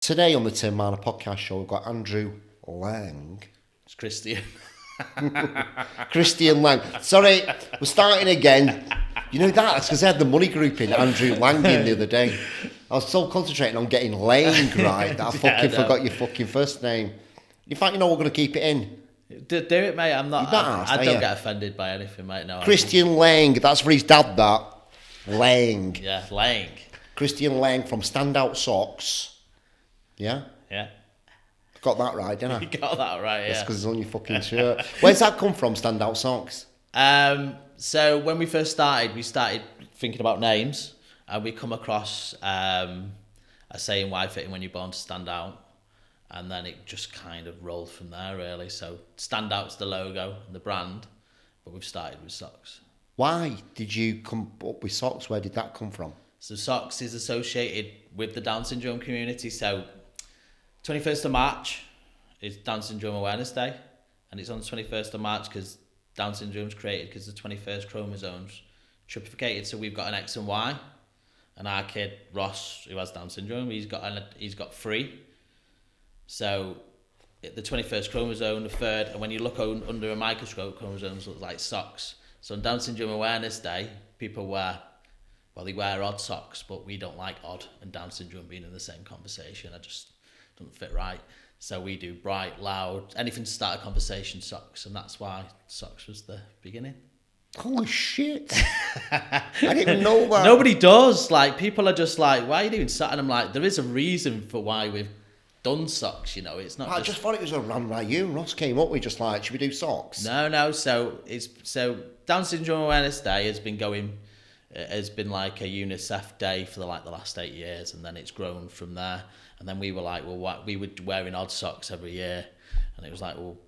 Today on the Tim Marner podcast show, we've got Andrew Laing. It's Christian. Christian Laing. Sorry, we're starting again. You know that's because I had the money group in Andrew Laing in the other day. I was so concentrating on getting Laing right that I fucking forgot your fucking first name. In fact, we're going to keep it in. Do it, mate. I'm not. Asked, I don't get offended by anything, mate. No. Christian Laing. That's for his dad. That Laing. Yeah, Laing. Christian Laing from Standout Socks. Yeah. Yeah. Got that right, didn't I? You got that right. That's Yeah. because it's on your fucking shirt. Where's that come from? Standout Socks. So when we first started, we started thinking about names, and we come across a saying, "Why fitting when you're born to stand out?" And then it just kind of rolled from there, really. So Standout's the logo and the brand, but we've started with socks. Why did you come up with socks? Where did that come from? So socks is associated with the Down syndrome community. So 21st of March is Down Syndrome Awareness Day, and it's on the 21st of March because Down syndrome is created because the 21st chromosomes triplicated. So we've got an X and Y, and our kid Ross, who has Down syndrome, he's got 3. So the 21st chromosome, the third, and when you look under a microscope, chromosomes look like socks. So on Down Syndrome Awareness Day, people they wear odd socks, but we don't like odd and Down syndrome being in the same conversation. It just doesn't fit right. So we do bright, loud, anything to start a conversation, socks, and that's why socks was the beginning. Holy shit. I didn't even know that. Nobody does. Like, people are just like, why are you doing socks? And I'm like, there is a reason for why we've done socks, It's not I just thought it was a run right. You and Ross came up with just like, should we do socks? No. So Down Syndrome Awareness Day has been like a UNICEF day for the last 8 years, and then it's grown from there. And then we were like, we were wearing odd socks every year, and it was like, well,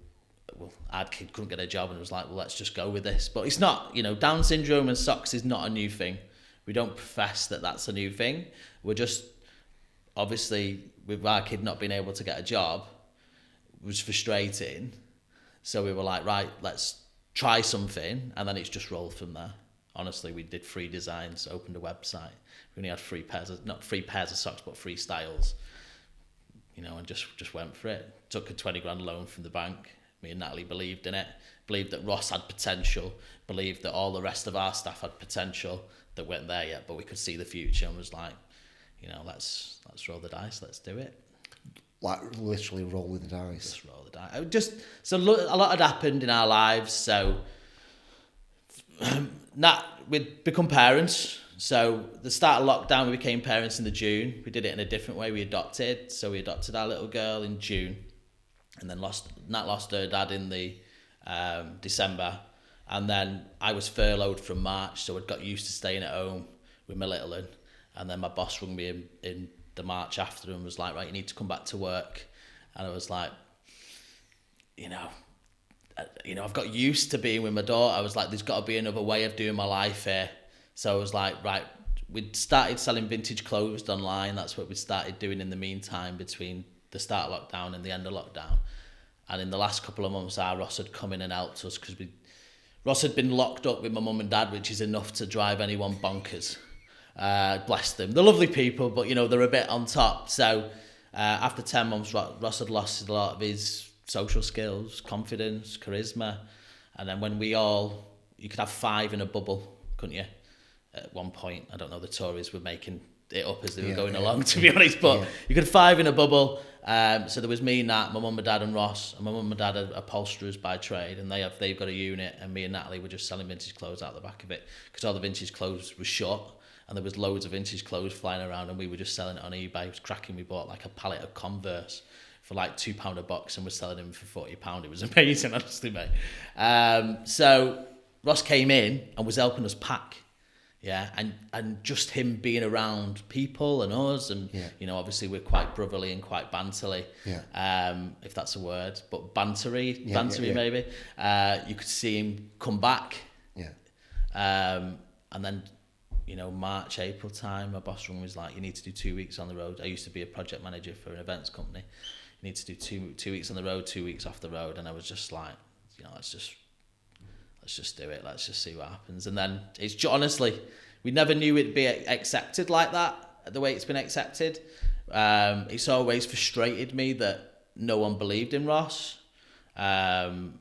our kid couldn't get a job, and it was like, well, let's just go with this. But it's not, Down syndrome and socks is not a new thing. We don't profess that that's a new thing. We're just, obviously, with our kid not being able to get a job, it was frustrating. So we were like, right, let's try something, and then it's just rolled from there. Honestly, we did 3 designs, opened a website. We only had 3 pairs of, not 3 pairs of socks, but 3 styles. And just went for it. Took a 20 grand loan from the bank. Me and Natalie believed in it. Believed that Ross had potential. Believed that all the rest of our staff had potential that weren't there yet, but we could see the future, and was like, let's roll the dice. Let's do it. Like literally rolling the dice. Just roll the dice. A lot had happened in our lives. So we'd become parents. So the start of lockdown, we became parents in the June. We did it in a different way. We adopted. So we adopted our little girl in June, and then Nat lost her dad in the December. And then I was furloughed from March, so I'd got used to staying at home with my little one. And then my boss rang me in the March after and was like, right, you need to come back to work. And I was like, I've got used to being with my daughter. I was like, there's got to be another way of doing my life here. So I was like, right, we'd started selling vintage clothes online. That's what we started doing in the meantime between the start of lockdown and the end of lockdown. And in the last couple of months, Ross had come in and helped us because Ross had been locked up with my mum and dad, which is enough to drive anyone bonkers. Bless them. They're lovely people, but, they're a bit on top. So after 10 months, Ross had lost a lot of his social skills, confidence, charisma. And then you could have 5 in a bubble, couldn't you? At one point, I don't know, the Tories were making it up as they were going along, to be honest, but you could have 5 in a bubble. So there was me, Nat, my mum and dad and Ross, and my mum and dad are upholsterers by trade, and they've got a unit, and me and Natalie were just selling vintage clothes out the back of it, because all the vintage clothes were shut, and there was loads of vintage clothes flying around, and we were just selling it on eBay. It was cracking. We bought like a pallet of Converse for like £2 a box, and we're selling them for £40. It was amazing, honestly, mate. So Ross came in and was helping us pack. Yeah, and just him being around people and us, and obviously we're quite brotherly and quite banterly, if that's a word, but bantery maybe. You could see him come back, and then March, April time, my boss was like, you need to do 2 weeks on the road. I used to be a project manager for an events company. You need to do two weeks on the road, 2 weeks off the road, and I was just like, let's just do it. Let's just see what happens. And then it's honestly, we never knew it'd be accepted like that, the way it's been accepted. It's always frustrated me that no one believed in Ross. And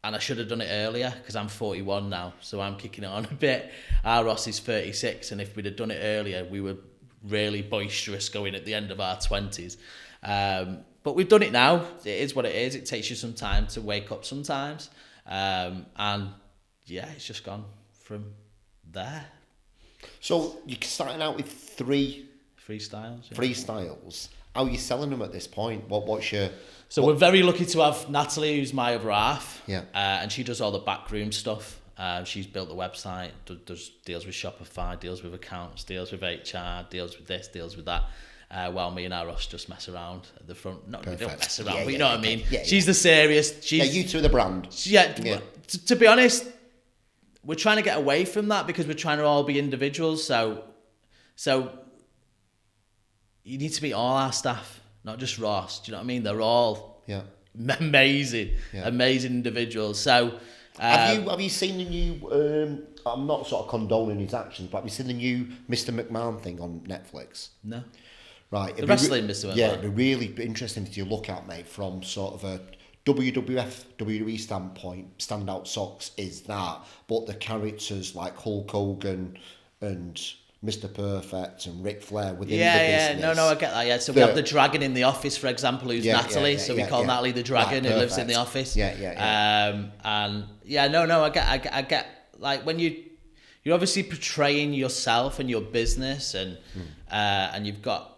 I should have done it earlier because I'm 41 now, so I'm kicking it on a bit. Our Ross is 36, and if we'd have done it earlier, we were really boisterous going at the end of our 20s. But we've done it now. It is what it is. It takes you some time to wake up sometimes. And yeah, it's just gone from there. So you're starting out with three Freestyles. Yeah. freestyles. How are you selling them at this point? What's your... So we're very lucky to have Natalie, who's my other half. Yeah. And she does all the backroom stuff. She's built the website, does deals with Shopify, deals with accounts, deals with HR, deals with this, deals with that. While me and Ross just mess around at the front. Not we don't mess around, but you know what I mean. Yeah, she's the serious. you two are the brand. To be honest, we're trying to get away from that because we're trying to all be individuals. So you need to meet all our staff, not just Ross. Do you know what I mean? They're all amazing individuals. So have you seen the new? I'm not sort of condoning his actions, but have you seen the new Mr. McMahon thing on Netflix? No. Right. The wrestling Mr. McMahon. Yeah, it'd be really interesting to look at, mate, from sort of a WWE standpoint. Standout socks is that, but the characters like Hulk Hogan and Mr. Perfect and Ric Flair within the business. I get that. Yeah, so we have the dragon in the office, for example, who's Natalie. So we call Natalie the dragon, who lives in the office. And I get like when you're obviously portraying yourself and your business, and you've got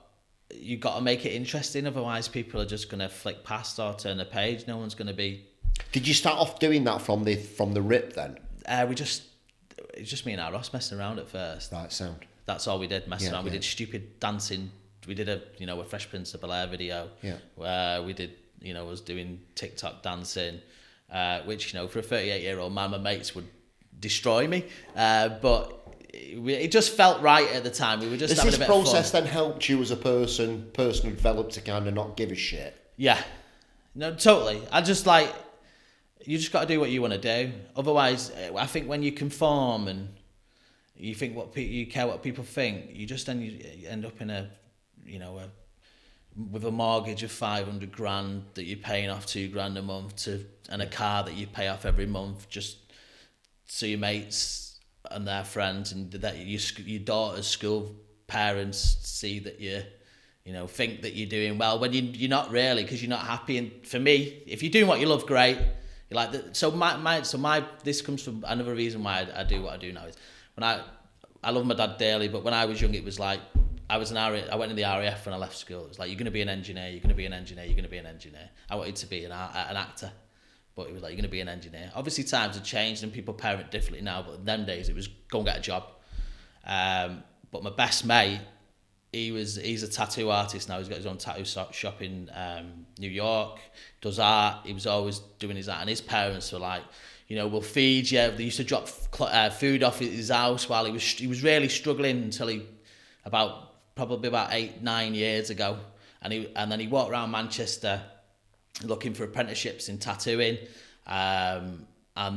to make it interesting. Otherwise, people are just going to flick past or turn the page. No one's going to be. Did you start off doing that from the rip then? It's just me and Ross messing around at first. Right, sound. That's all we did, messing around. We did stupid dancing. We did a Fresh Prince of Bel-Air video. Yeah. Where we did, us doing TikTok dancing, which, for a 38-year-old man, my mates would destroy me. But it just felt right at the time. We were just having a bit of fun. This process then helped you as a person who developed to kind of not give a shit? Yeah. No, totally. You just got to do what you want to do. Otherwise, I think when you conform and you think you care what people think, you end up in with a mortgage of 500 grand that you're paying off 2 grand a month and a car that you pay off every month just so your mates and their friends and that your daughter's school parents see that you think that you're doing well when you're not really, because you're not happy. And for me, if you're doing what you love, great. You're like this comes from another reason why I do what I do now is when I love my dad dearly, but when I was young, it was like I went in the RAF when I left school. It was like, you're going to be an engineer, you're going to be an engineer, you're going to be an engineer. I wanted to be an actor, but it was like, you're going to be an engineer. Obviously, times have changed and people parent differently now, but in them days, it was go and get a job. But my best mate, he's a tattoo artist now. He's got his own tattoo shop in New York, does art. He was always doing his art, and his parents were like, we'll feed you. They used to drop food off at his house while he was really struggling until probably about 8-9 years ago, and then he walked around Manchester looking for apprenticeships in tattooing, and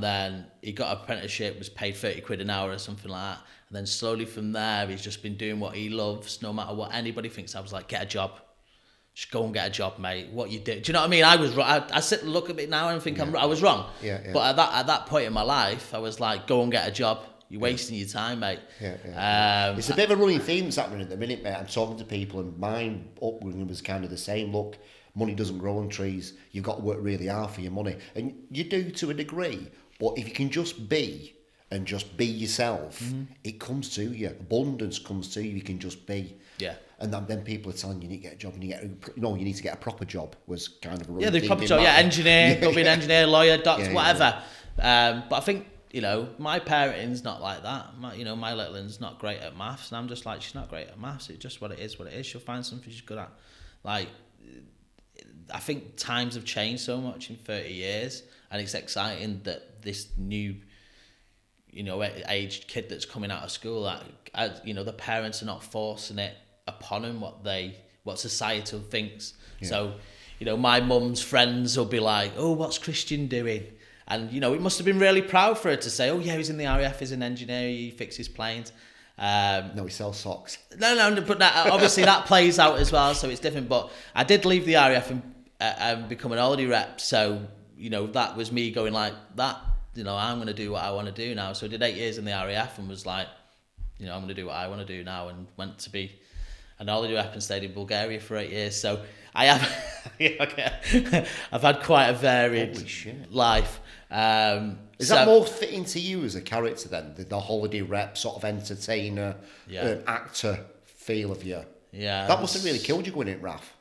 then he got an apprenticeship, was paid 30 quid an hour or something like that, and then slowly from there he's just been doing what he loves no matter what anybody thinks. I was like, get a job, just go and get a job, mate. What you do you know what I mean? I was wrong. I sit and look at it now and think I was wrong. But at that point in my life I was like, go and get a job. You're wasting your time, mate. It's a bit of a running theme that's happening at the minute, mate. I'm talking to people, and mine upbringing was kind of the same. Look, money doesn't grow on trees. You've got to work really hard for your money. And you do to a degree, but if you can just be yourself, it comes to you. Abundance comes to you. You can just be. Yeah. And then people are telling you need to get a job, and you need to get a proper job was kind of a running theme. The proper job, engineer, go be an engineer, lawyer, doctor, whatever. But I think, my parenting's not like that. My little one's not great at maths, and I'm just like, she's not great at maths. It's just what it is. She'll find something she's good at. Like, I think times have changed so much in 30 years, and it's exciting that this new, aged kid that's coming out of school, the parents are not forcing it upon them what societal thinks. So, my mum's friends will be like, oh, what's Christian doing? And, it must have been really proud for her to say, oh, yeah, he's in the RAF, he's an engineer, he fixes planes. No, he sells socks. No, but obviously that plays out as well, so it's different. But I did leave the RAF and become an holiday rep, so that was me going like that. I'm going to do what I want to do now. So I did 8 years in the RAF and was like, I'm going to do what I want to do now, and went to be an holiday rep and stayed in Bulgaria for 8 years. So I have, I've had quite a varied life. Is that more fitting to you as a character then? The holiday rep, sort of entertainer, actor feel of you? Yeah. That must have really killed you going in RAF.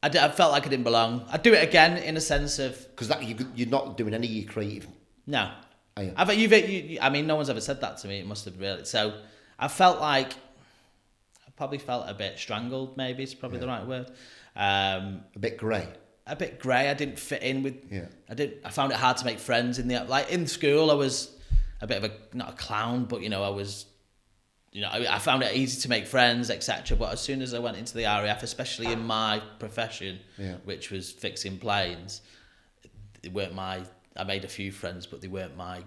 I felt like I didn't belong. I'd do it again in a sense of... Because you're not doing any of your creative... No. Are you? I mean, no one's ever said that to me. It must have really... So I felt like... I probably felt a bit strangled, maybe. It's probably the right word. A bit grey. A bit grey. I didn't fit in with... Yeah. I found it hard to make friends in the... Like, in school, I was a bit of a... Not a clown, but, I was... I found it easy to make friends, etc. But as soon as I went into the RAF, especially in my profession, which was fixing planes, they weren't my... I made a few friends, but they weren't my...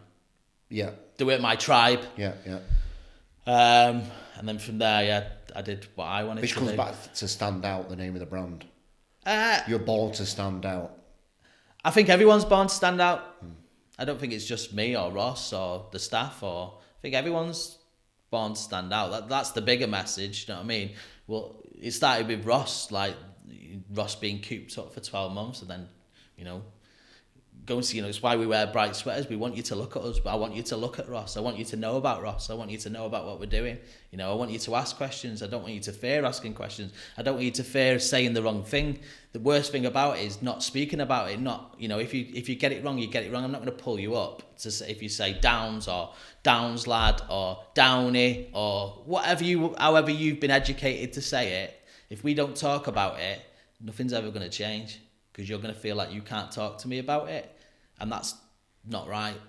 Yeah. They weren't my tribe. Yeah. And then from there, I did what I wanted to do. Which comes back to Stand Out, the name of the brand. You're born to stand out. I think everyone's born to stand out. I don't think it's just me or Ross or the staff. I think everyone's born to stand out. That's the bigger message, you know what I mean? Well, it started with Ross, like Ross being cooped up for 12 months and then, go and see, it's why we wear bright sweaters. We want you to look at us, but I want you to look at Ross. I want you to know about Ross. I want you to know about what we're doing. I want you to ask questions. I don't want you to fear asking questions. I don't want you to fear saying the wrong thing. The worst thing about it is not speaking about it. Not, if you get it wrong, you get it wrong. I'm not going to pull you up to say, if you say Downs or Downs lad or Downey or however you've been educated to say it. If we don't talk about it, nothing's ever going to change because you're going to feel like you can't talk to me about it. And that's not right.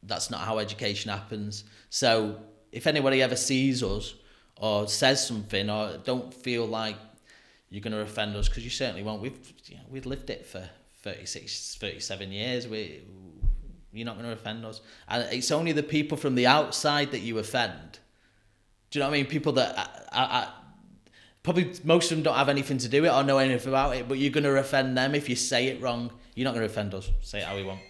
That's not how education happens. So if anybody ever sees us or says something or don't feel like you're going to offend us, because you certainly won't. We've lived it for 36, 37 years. You're not going to offend us. And it's only the people from the outside that you offend. Do you know what I mean? People that... probably most of them don't have anything to do with it or know anything about it, but you're going to offend them if you say it wrong. You're not going to offend us. Say it how you want.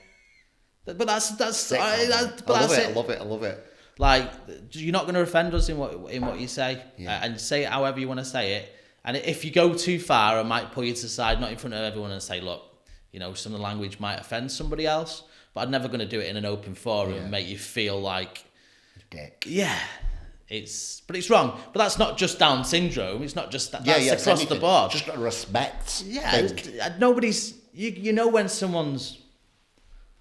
But that's I love it. Like, you're not going to offend us in what you say, and say it however you want to say it. And if you go too far, I might pull you to the side, not in front of everyone, and say, look, some of the language might offend somebody else, but I'm never going to do it in an open forum and make you feel like dick. Yeah. It's wrong. But that's not just Down syndrome. It's not just that. That's across the board. Just got respect. Yeah, nobody's. When someone's.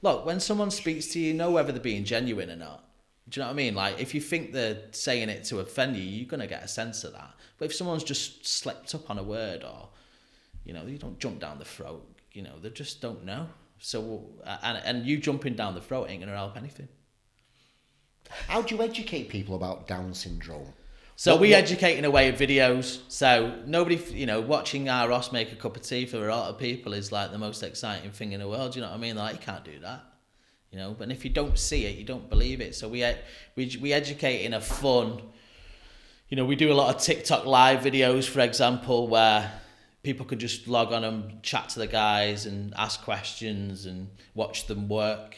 Look, when someone speaks to you, whether they're being genuine or not. Do you know what I mean? Like, if you think they're saying it to offend you, you're gonna get a sense of that. But if someone's just slipped up on a word, or you don't jump down the throat. They just don't know. So and you jumping down the throat ain't gonna help anything. How do you educate people about Down syndrome? So we educate in a way of videos. So nobody, watching our Ross make a cup of tea for a lot of people is like the most exciting thing in the world. You know what I mean? Like, you can't do that. But if you don't see it, you don't believe it. So we educate in a fun. We do a lot of TikTok live videos, for example, where people could just log on and chat to the guys and ask questions and watch them work.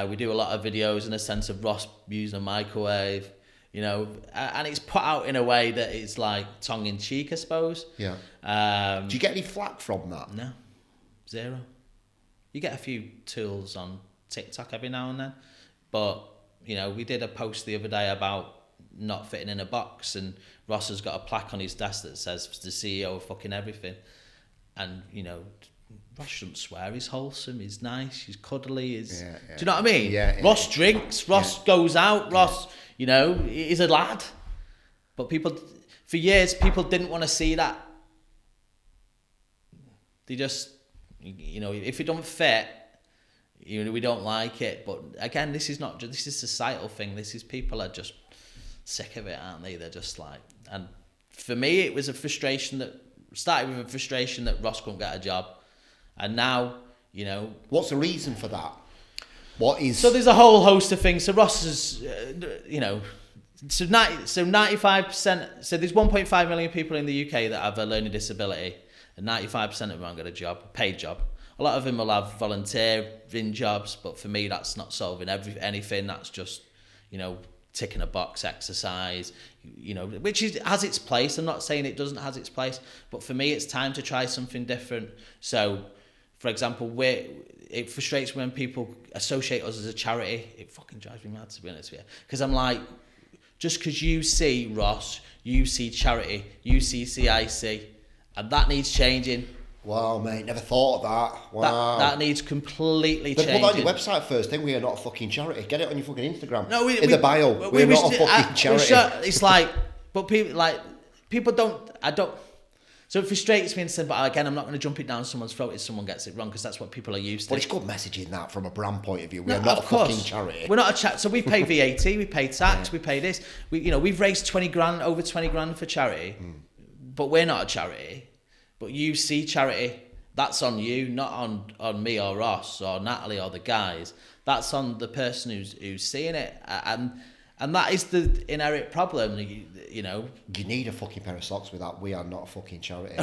We do a lot of videos in a sense of Ross using a microwave, and it's put out in a way that it's like tongue-in-cheek, I suppose. Yeah. Do you get any flack from that? No. Zero. You get a few tools on TikTok every now and then, but, we did a post the other day about not fitting in a box, and Ross has got a plaque on his desk that says the CEO of fucking everything, and, Ross shouldn't swear. He's wholesome. He's nice. He's cuddly. Do you know what I mean? Ross drinks. Ross goes out. Ross, he's a lad. But for years, people didn't want to see that. They just, if it don't fit, we don't like it. But again, this is a societal thing. People are just sick of it, aren't they? They're just like, and for me, it was a frustration that started with a frustration that Ross couldn't get a job. And now, What's the reason for that? So there's a whole host of things. So Ross is, So 95%. So there's 1.5 million people in the UK that have a learning disability, and 95% of them haven't got a job, a paid job. A lot of them will have volunteering jobs, but for me, that's not solving anything. That's just, ticking a box exercise, which has its place. I'm not saying it doesn't has its place, but for me, it's time to try something different. So, for example, it frustrates when people associate us as a charity. It fucking drives me mad, to be honest with you, because I'm like, just because you see Ross, you see charity, you see CIC, and that needs changing. Wow, mate, never thought of that. Wow. That needs completely changing. Put that on your website first, then we are not a fucking charity. Get it on your fucking Instagram. No, the bio. We're not a fucking charity. It's like, but people don't, so it frustrates me and said, but again, I'm not going to jump it down someone's throat if someone gets it wrong, because that's what people are used to. But it's good messaging that from a brand point of view. We are not a fucking charity. We're not a charity. So we pay VAT, we pay tax, we pay this. We've raised over 20 grand for charity, but we're not a charity. But you see charity, that's on you, not on me or Ross or Natalie or the guys. That's on the person who's seeing it, and that is the inherent problem. You need a fucking pair of socks with that. We are not a fucking charity.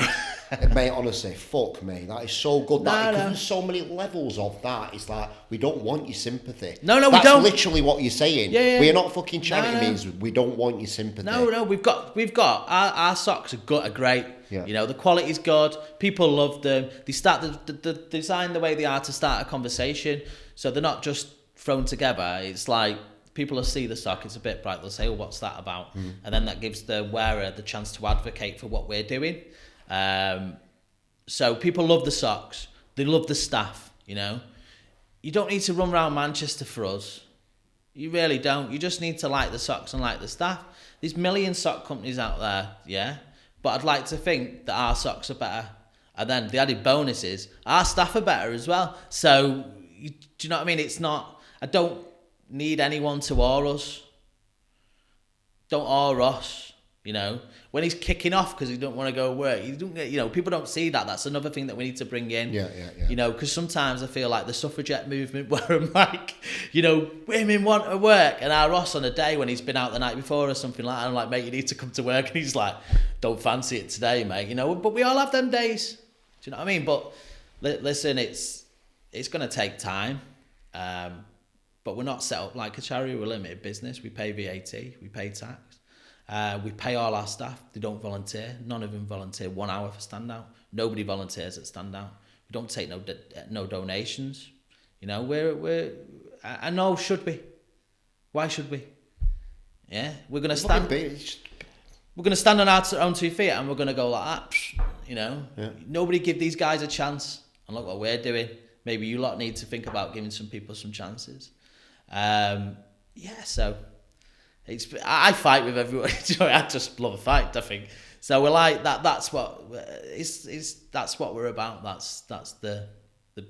Mate, honestly, fuck me. That is so good. Because there's so many levels of that. It's like, we don't want your sympathy. No, we don't. That's literally what you're saying. Yeah. We are not a fucking charity means we don't want your sympathy. No, we've got our socks are great. Yeah. The quality's good. People love them. They start the design the way they are to start a conversation. So they're not just thrown together. It's like, people will see the sock, it's a bit bright, they'll say, oh, what's that about? And then that gives the wearer the chance to advocate for what we're doing. So people love the socks. They love the staff, You don't need to run around Manchester for us. You really don't. You just need to like the socks and like the staff. There's million sock companies out there, yeah? But I'd like to think that our socks are better. And then the added bonus is, our staff are better as well. So, do you know what I mean? It's not, I don't need anyone to awe us. Don't awe us, When he's kicking off because he don't want to go work, you don't get, people don't see that. That's another thing that we need to bring in. Yeah. Because sometimes I feel like the suffragette movement, where I'm like, women want to work, and our Ross on a day when he's been out the night before or something like that, I'm like, mate, you need to come to work, and he's like, don't fancy it today, mate. But we all have them days. Do you know what I mean? But listen, it's going to take time. But we're not set up like a charity. We're a limited business. We pay VAT, we pay tax, we pay all our staff. They don't volunteer. None of them volunteer 1 hour for stand out. Nobody volunteers at stand out. We don't take no donations. I know, should we? Why should we? Yeah, we're gonna stand. We're gonna stand on our own 2 feet, and we're gonna go like that. Yeah. Nobody give these guys a chance, and look what we're doing. Maybe you lot need to think about giving some people some chances. So I fight with everyone. I just love a fight, I think. So we're like that. That's what that's what we're about. That's the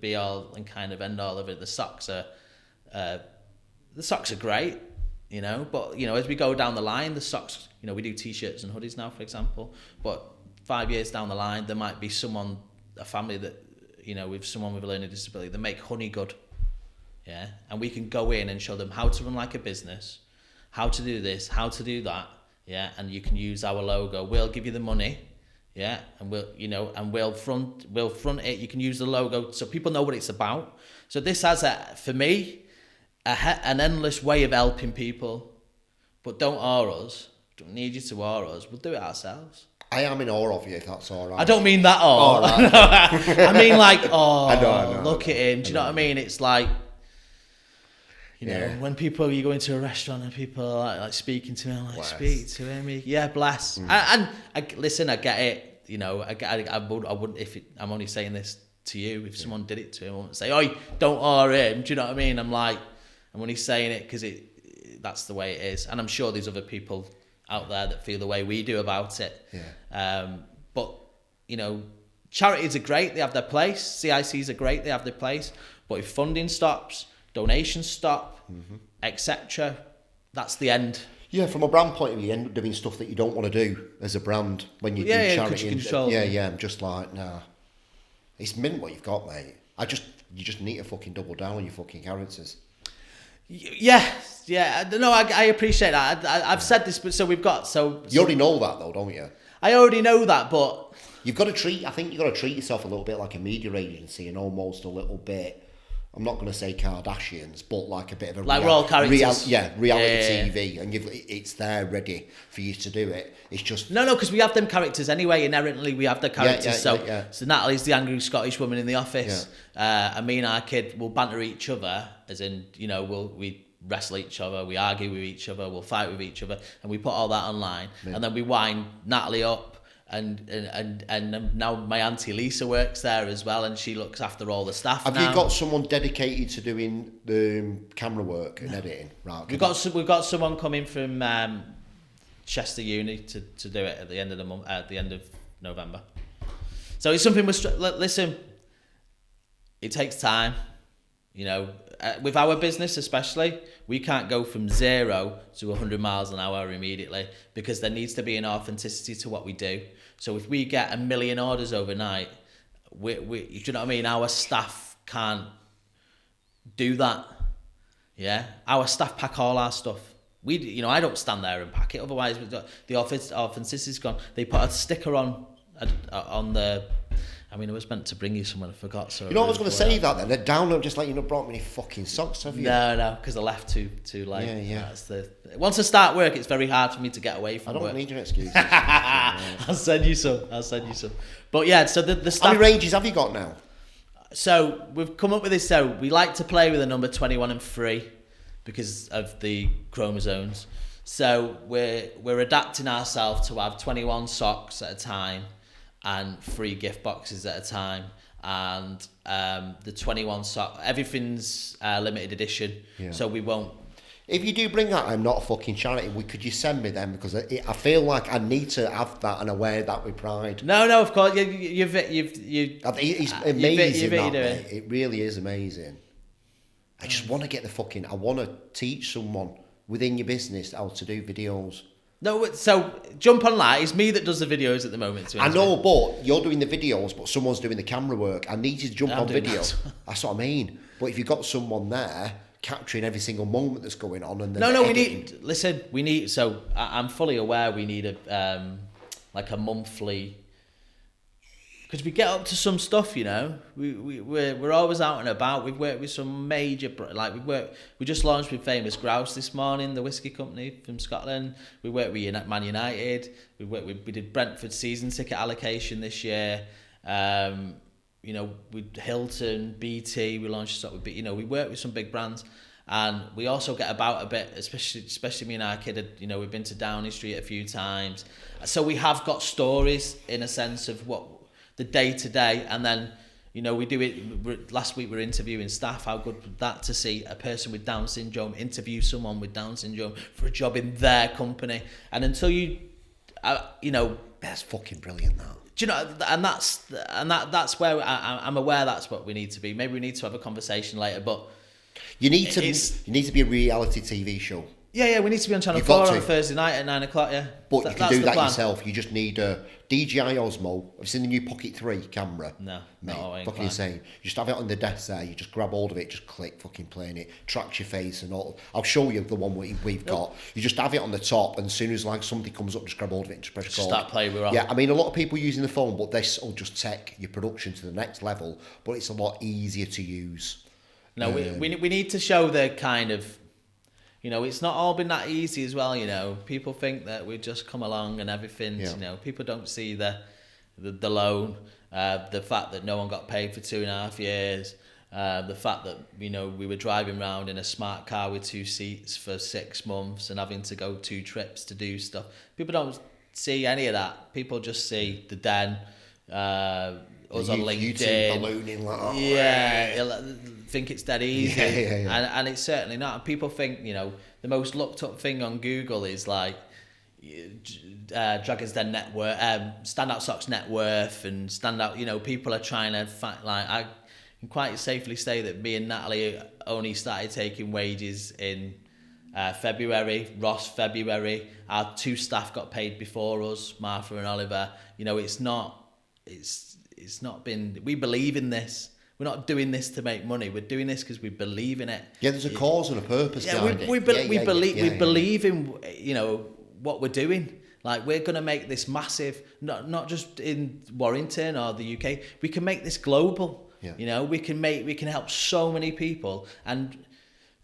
be all and kind of end all of it. The socks are great, But as we go down the line, the socks, we do t-shirts and hoodies now, for example. But 5 years down the line, there might be a family that, with someone with a learning disability, they make honey good. Yeah, and we can go in and show them how to run like a business, how to do this, how to do that. Yeah, and you can use our logo. We'll give you the money. Yeah, and we'll front it. You can use the logo so people know what it's about. So this has for me an endless way of helping people. But don't awe us. Don't need you to awe us. We'll do it ourselves. I am in awe of you, if that's all right. I don't mean that awe. Right. I mean like, I know, look at him. Do you know what I mean? It's like, when you go into a restaurant and people are like speaking to him, like, speak to him. Bless. And listen, I get it. I wouldn't, I'm only saying this to you. If someone did it to him, I wouldn't say, oh, don't awe him. Do you know what I mean? I'm like, I'm only saying it because that's the way it is. And I'm sure there's other people out there that feel the way we do about it. Yeah. But charities are great, they have their place. CICs are great, they have their place. But if funding stops, donations stop, etc., that's the end. Yeah, from a brand point of view, you end up doing stuff that you don't want to do as a brand when you do charity. I'm just like, nah. It's mint what you've got, mate. You just need to fucking double down on your fucking characters. Yeah. No, I appreciate that. I've said this, but so we've got You already know that though, don't you? I already know that, but You've got to treat. I think you've got to treat yourself a little bit like a media agency, and almost a little bit. I'm not going to say Kardashians, but like a bit of a like royal characters. Reality TV, and it's there ready for you to do it. It's just no, because we have them characters anyway. Inherently, we have the characters. Yeah. So Natalie's the angry Scottish woman in the office, and me and our kid will banter each other, as in we wrestle each other, we argue with each other, we'll fight with each other, and we put all that online, and then we wind Natalie up. And now my auntie Lisa works there as well, and she looks after all the staff. Have you got someone dedicated to doing the camera work and editing? Right. We've got someone coming from Chester Uni to do it at the end of the month, at the end of November. So it's something listen. It takes time, with our business especially. We can't go from 0 to 100 miles an hour immediately, because there needs to be an authenticity to what we do. So if we get 1 million orders overnight, do you know what I mean? Our staff can't do that. Yeah, our staff pack all our stuff. I don't stand there and pack it. Otherwise, the authenticity is gone. They put a sticker on the. I was meant to bring you someone, I forgot. So I was going to say that then. Down, just like you not brought me any fucking socks, have you? No, because I left too late. Yeah. Once I start work, it's very hard for me to get away from work. I don't need your excuses. I'll send you some. But yeah, so the staff. How many ranges have you got now? So we've come up with this. So we like to play with a number 21 and 3 because of the chromosomes. So we're adapting ourselves to have 21 socks at a time and 3 gift boxes at a time, and the 21 sock, everything's limited edition, so we won't. If you do bring that, I'm not a fucking charity. Could you send me them, because I feel like I need to have that and I wear that with pride. No, of course you've it's amazing. It really is amazing. I just want to get I want to teach someone within your business how to do videos. No, so jump on that. It's me that does the videos at the moment. I know, but you're doing the videos, but someone's doing the camera work. I need you to jump on video. That's what I mean. But if you've got someone there capturing every single moment that's going on, and we need. So I'm fully aware we need a monthly. Because we get up to some stuff, we're always out and about. We've worked with some major, we just launched with Famous Grouse this morning, the whiskey company from Scotland. We worked with Man United. We did Brentford season ticket allocation this year. With Hilton, BT. We launched stuff with, we work with some big brands, and we also get about a bit, especially me and our kid. We've been to Downing Street a few times, so we have got stories in a sense of what. The day-to-day, and then we do it. Last week we were interviewing staff. How good was that to see a person with Down syndrome interview someone with Down syndrome for a job in their company? And until that's fucking brilliant. That, do you know? And that's where I'm aware that's what we need to be. Maybe we need to have a conversation later, but you need to be a reality TV show. Yeah, we need to be on Channel 4 on Thursday night at 9 o'clock, yeah. But you can do that yourself. You just need a DJI Osmo. Have you seen the new Pocket 3 camera? No. Mate, no, fucking insane. You just have it on the desk there. You just grab hold of it, just click, fucking playing it. Tracks your face and all. I'll show you the one we've got. You just have it on the top, and as soon as somebody comes up, just grab hold of it and just press record. Start playing with it. Yeah, a lot of people using the phone, but this will just take your production to the next level. But it's a lot easier to use. No, we need to show the kind of. It's not all been that easy as well. People think that we just come along and everything. Yeah. People don't see the loan, the fact that no one got paid for 2.5 years, the fact that we were driving around in a smart car with 2 seats for 6 months and having to go 2 trips to do stuff. People don't see any of that. People just see the den, us on LinkedIn, ballooning think it's dead easy, and it's certainly not. And people think the most looked up thing on Google is Dragon's Den net worth, Standout Socks net worth, and standout. People are trying to find. I can quite safely say that me and Natalie only started taking wages in February. Ross February. Our 2 staff got paid before us, Martha and Oliver. It's not been. We believe in this. We're not doing this to make money. We're doing this because we believe in it. Yeah, there's a cause and a purpose behind it. We believe in, you know, what we're doing. Like, we're going to make this massive, not just in Warrington or the UK. We can make this global. Yeah. You know, we can help so many people, and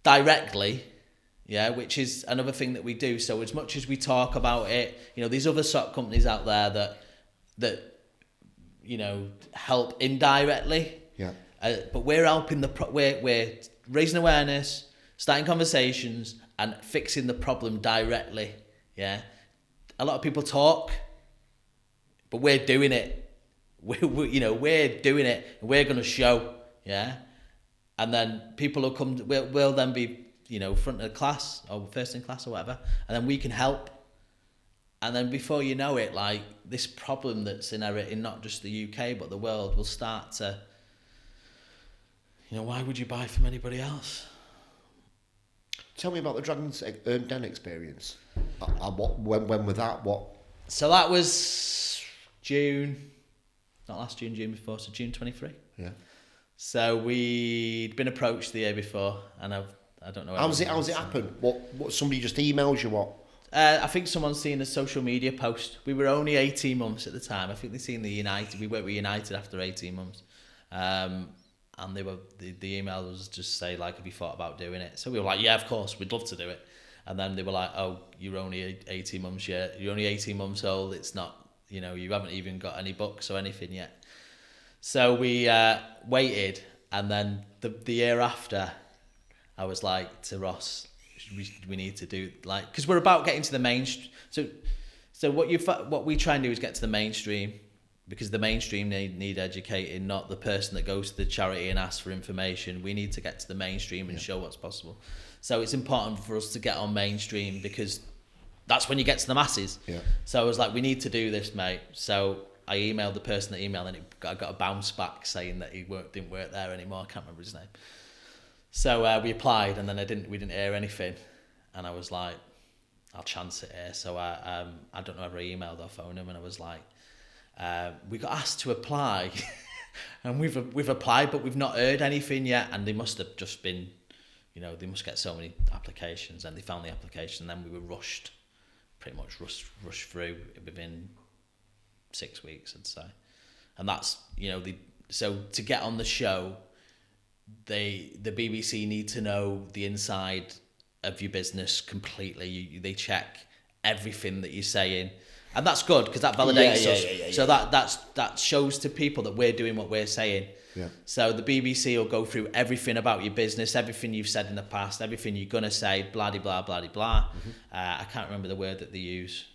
directly, yeah, which is another thing that we do. So as much as we talk about it, you know, there's other sock companies out there that you know, help indirectly. Yeah. But we're helping we're raising awareness, starting conversations, and fixing the problem directly. Yeah. A lot of people talk, but we're doing it. We're doing it, and we're going to show. Yeah. And then people will come. We'll then be, you know, front of the class or first in class or whatever, and then we can help. And then before you know it, like, this problem that's inherent in not just the UK but the world will start to, you know, why would you buy from anybody else? Tell me about the Dragon's Den experience. When was that? What? So that was June, not last June, June before, so June 23. Yeah. So we'd been approached the year before, and I don't know. How's it happen? What? Somebody just emails you what? I think someone's seen a social media post. We were only 18 months at the time. I think they seen the United. We were United after 18 months. And they were the email was just say, like, have you thought about doing it? So we were like, yeah, of course, we'd love to do it. And then they were like, oh, you're only 18 months yet. You're only 18 months old. It's not, you know, you haven't even got any books or anything yet. So we waited, and then the year after, I was like to Ross, we need to do, like, because we're about getting to the mainstream. So what we try and do is get to the mainstream, because the mainstream need educating, not the person that goes to the charity and asks for information. We need to get to the mainstream and show what's possible. So it's important for us to get on mainstream, because that's when you get to the masses. Yeah. So I was like, we need to do this, mate. So I emailed the person that emailed, and I got a bounce back saying that he didn't work there anymore. I can't remember his name. So we applied, and then we didn't hear anything, and I was like, I'll chance it here. So I don't know whether I emailed or phoned him, and I was like, we got asked to apply, and we've applied, but we've not heard anything yet. And they must have just been, you know, they must get so many applications, and they found the application, and then we were pretty much rushed through within 6 weeks, I'd say. And that's, you know, so to get on the show, the BBC need to know the inside of your business completely. They check everything that you're saying, and that's good, because that validates us. So that shows to people that we're doing what we're saying. Yeah. So the BBC will go through everything about your business, everything you've said in the past, everything you're gonna say, blah de blah blah de blah. Mm-hmm. I can't remember the word that they use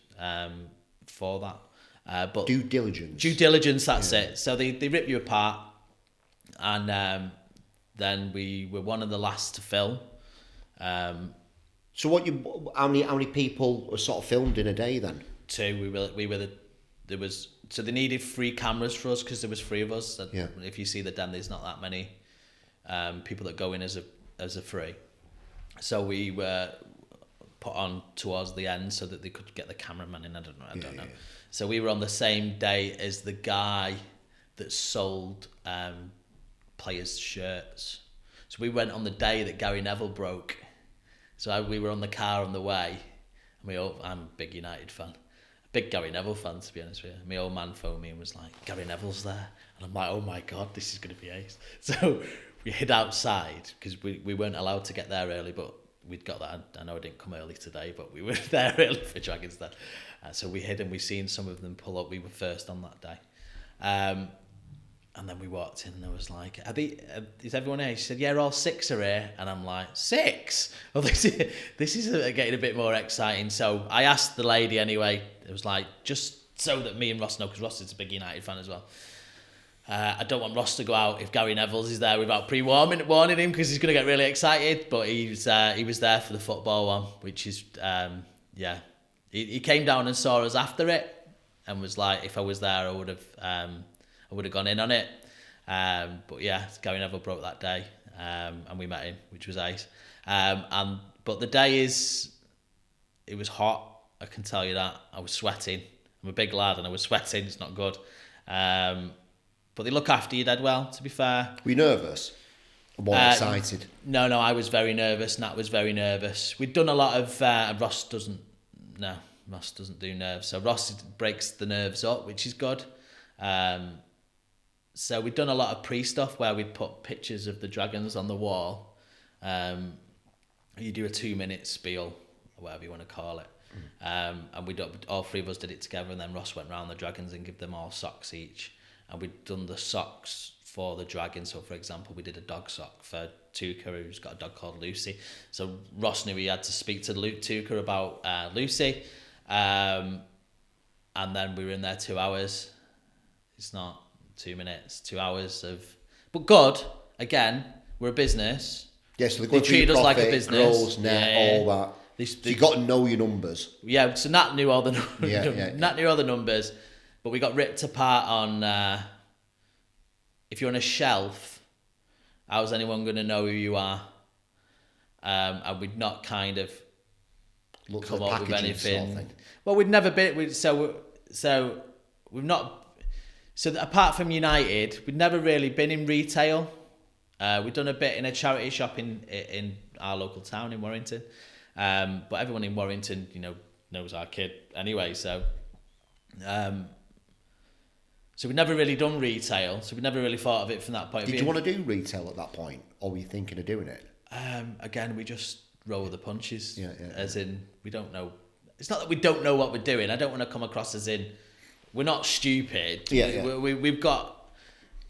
for that. But due diligence. Due diligence. That's it. So they rip you apart, and then we were one of the last to film. So how many people were sort of filmed in a day then? 2. So they needed 3 cameras for us, because there was 3 of us. So yeah. If you see the den, there's not that many people that go in as a free. So we were put on towards the end so that they could get the cameraman in. I don't know. Yeah. So we were on the same day as the guy that sold players' shirts. So we went on the day that Gary Neville broke. So we were on the car on the way. I'm a big United fan. Big Gary Neville fan, to be honest with you. My old man phoned me and was like, Gary Neville's there. And I'm like, oh my God, this is going to be ace. So we hid outside, because we weren't allowed to get there early, but we'd got that. I know I didn't come early today, but we were there early for Dragons Den. So we hid, and we seen some of them pull up. We were first on that day. And then we walked in, and I was like, is everyone here? She said, yeah, all 6 are here. And I'm like, 6? Well, this is getting a bit more exciting. So I asked the lady anyway. It was like, just so that me and Ross know, because Ross is a big United fan as well. I don't want Ross to go out if Gary Neville's is there without warning him, because he's going to get really excited. But he was there for the football one, which is, He came down and saw us after it, and was like, if I was there, I would have gone in on it. But yeah, Gary Neville broke that day, and we met him, which was ace. But the day it was hot, I can tell you that. I was sweating. I'm a big lad, and I was sweating. It's not good. But But they look after you dead well, to be fair. Were you nervous? Or more excited? No, I was very nervous. Nat was very nervous. We'd done a lot of... Ross doesn't do nerves. So Ross breaks the nerves up, which is good. So we'd done a lot of pre-stuff where we'd put pictures of the dragons on the wall. You do a 2-minute spiel, or whatever you want to call it. And all three of us did it together, and then Ross went round the dragons and gave them all socks each. And we'd done the socks for the dragon. So, for example, we did a dog sock for Tuka, who's got a dog called Lucy. So Ross knew he had to speak to Tuka about Lucy. And then we were in there 2 hours. It's not 2 minutes, 2 hours of... But good, again, we're a business. Yes, so they treat us like a business. Gross, net, all that. So you got to know your numbers. Yeah, so Nat knew all the numbers. Nat knew all the numbers, but we got ripped apart on... if you're on a shelf, how's anyone going to know who you are? And we'd not kind of come up with anything. Sort of well, we'd never been... So we've not... So apart from United, we'd never really been in retail. We'd done a bit in a charity shop in our local town in Warrington. But everyone in Warrington, knows our kid anyway. So we'd never really done retail. So we never really thought of it from that point of view. Did you want to do retail at that point? Or were you thinking of doing it? Again, we just roll the punches. As in, we don't know. It's not that we don't know what we're doing. I don't want to come across as in... We're not stupid. We've got,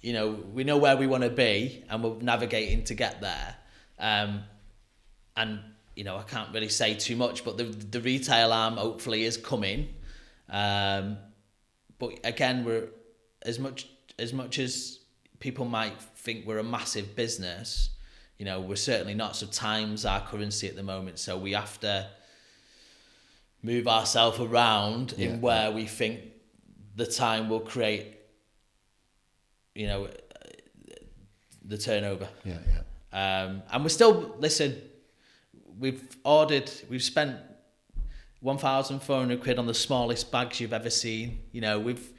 we know where we want to be, and we're navigating to get there. And I can't really say too much, but the retail arm hopefully is coming. But again, we're as much as people might think we're a massive business. We're certainly not. So time's our currency at the moment. So we have to move ourselves around in where we think the time will create, the turnover. And we're still, we've spent 1,400 quid on the smallest bags you've ever seen. We've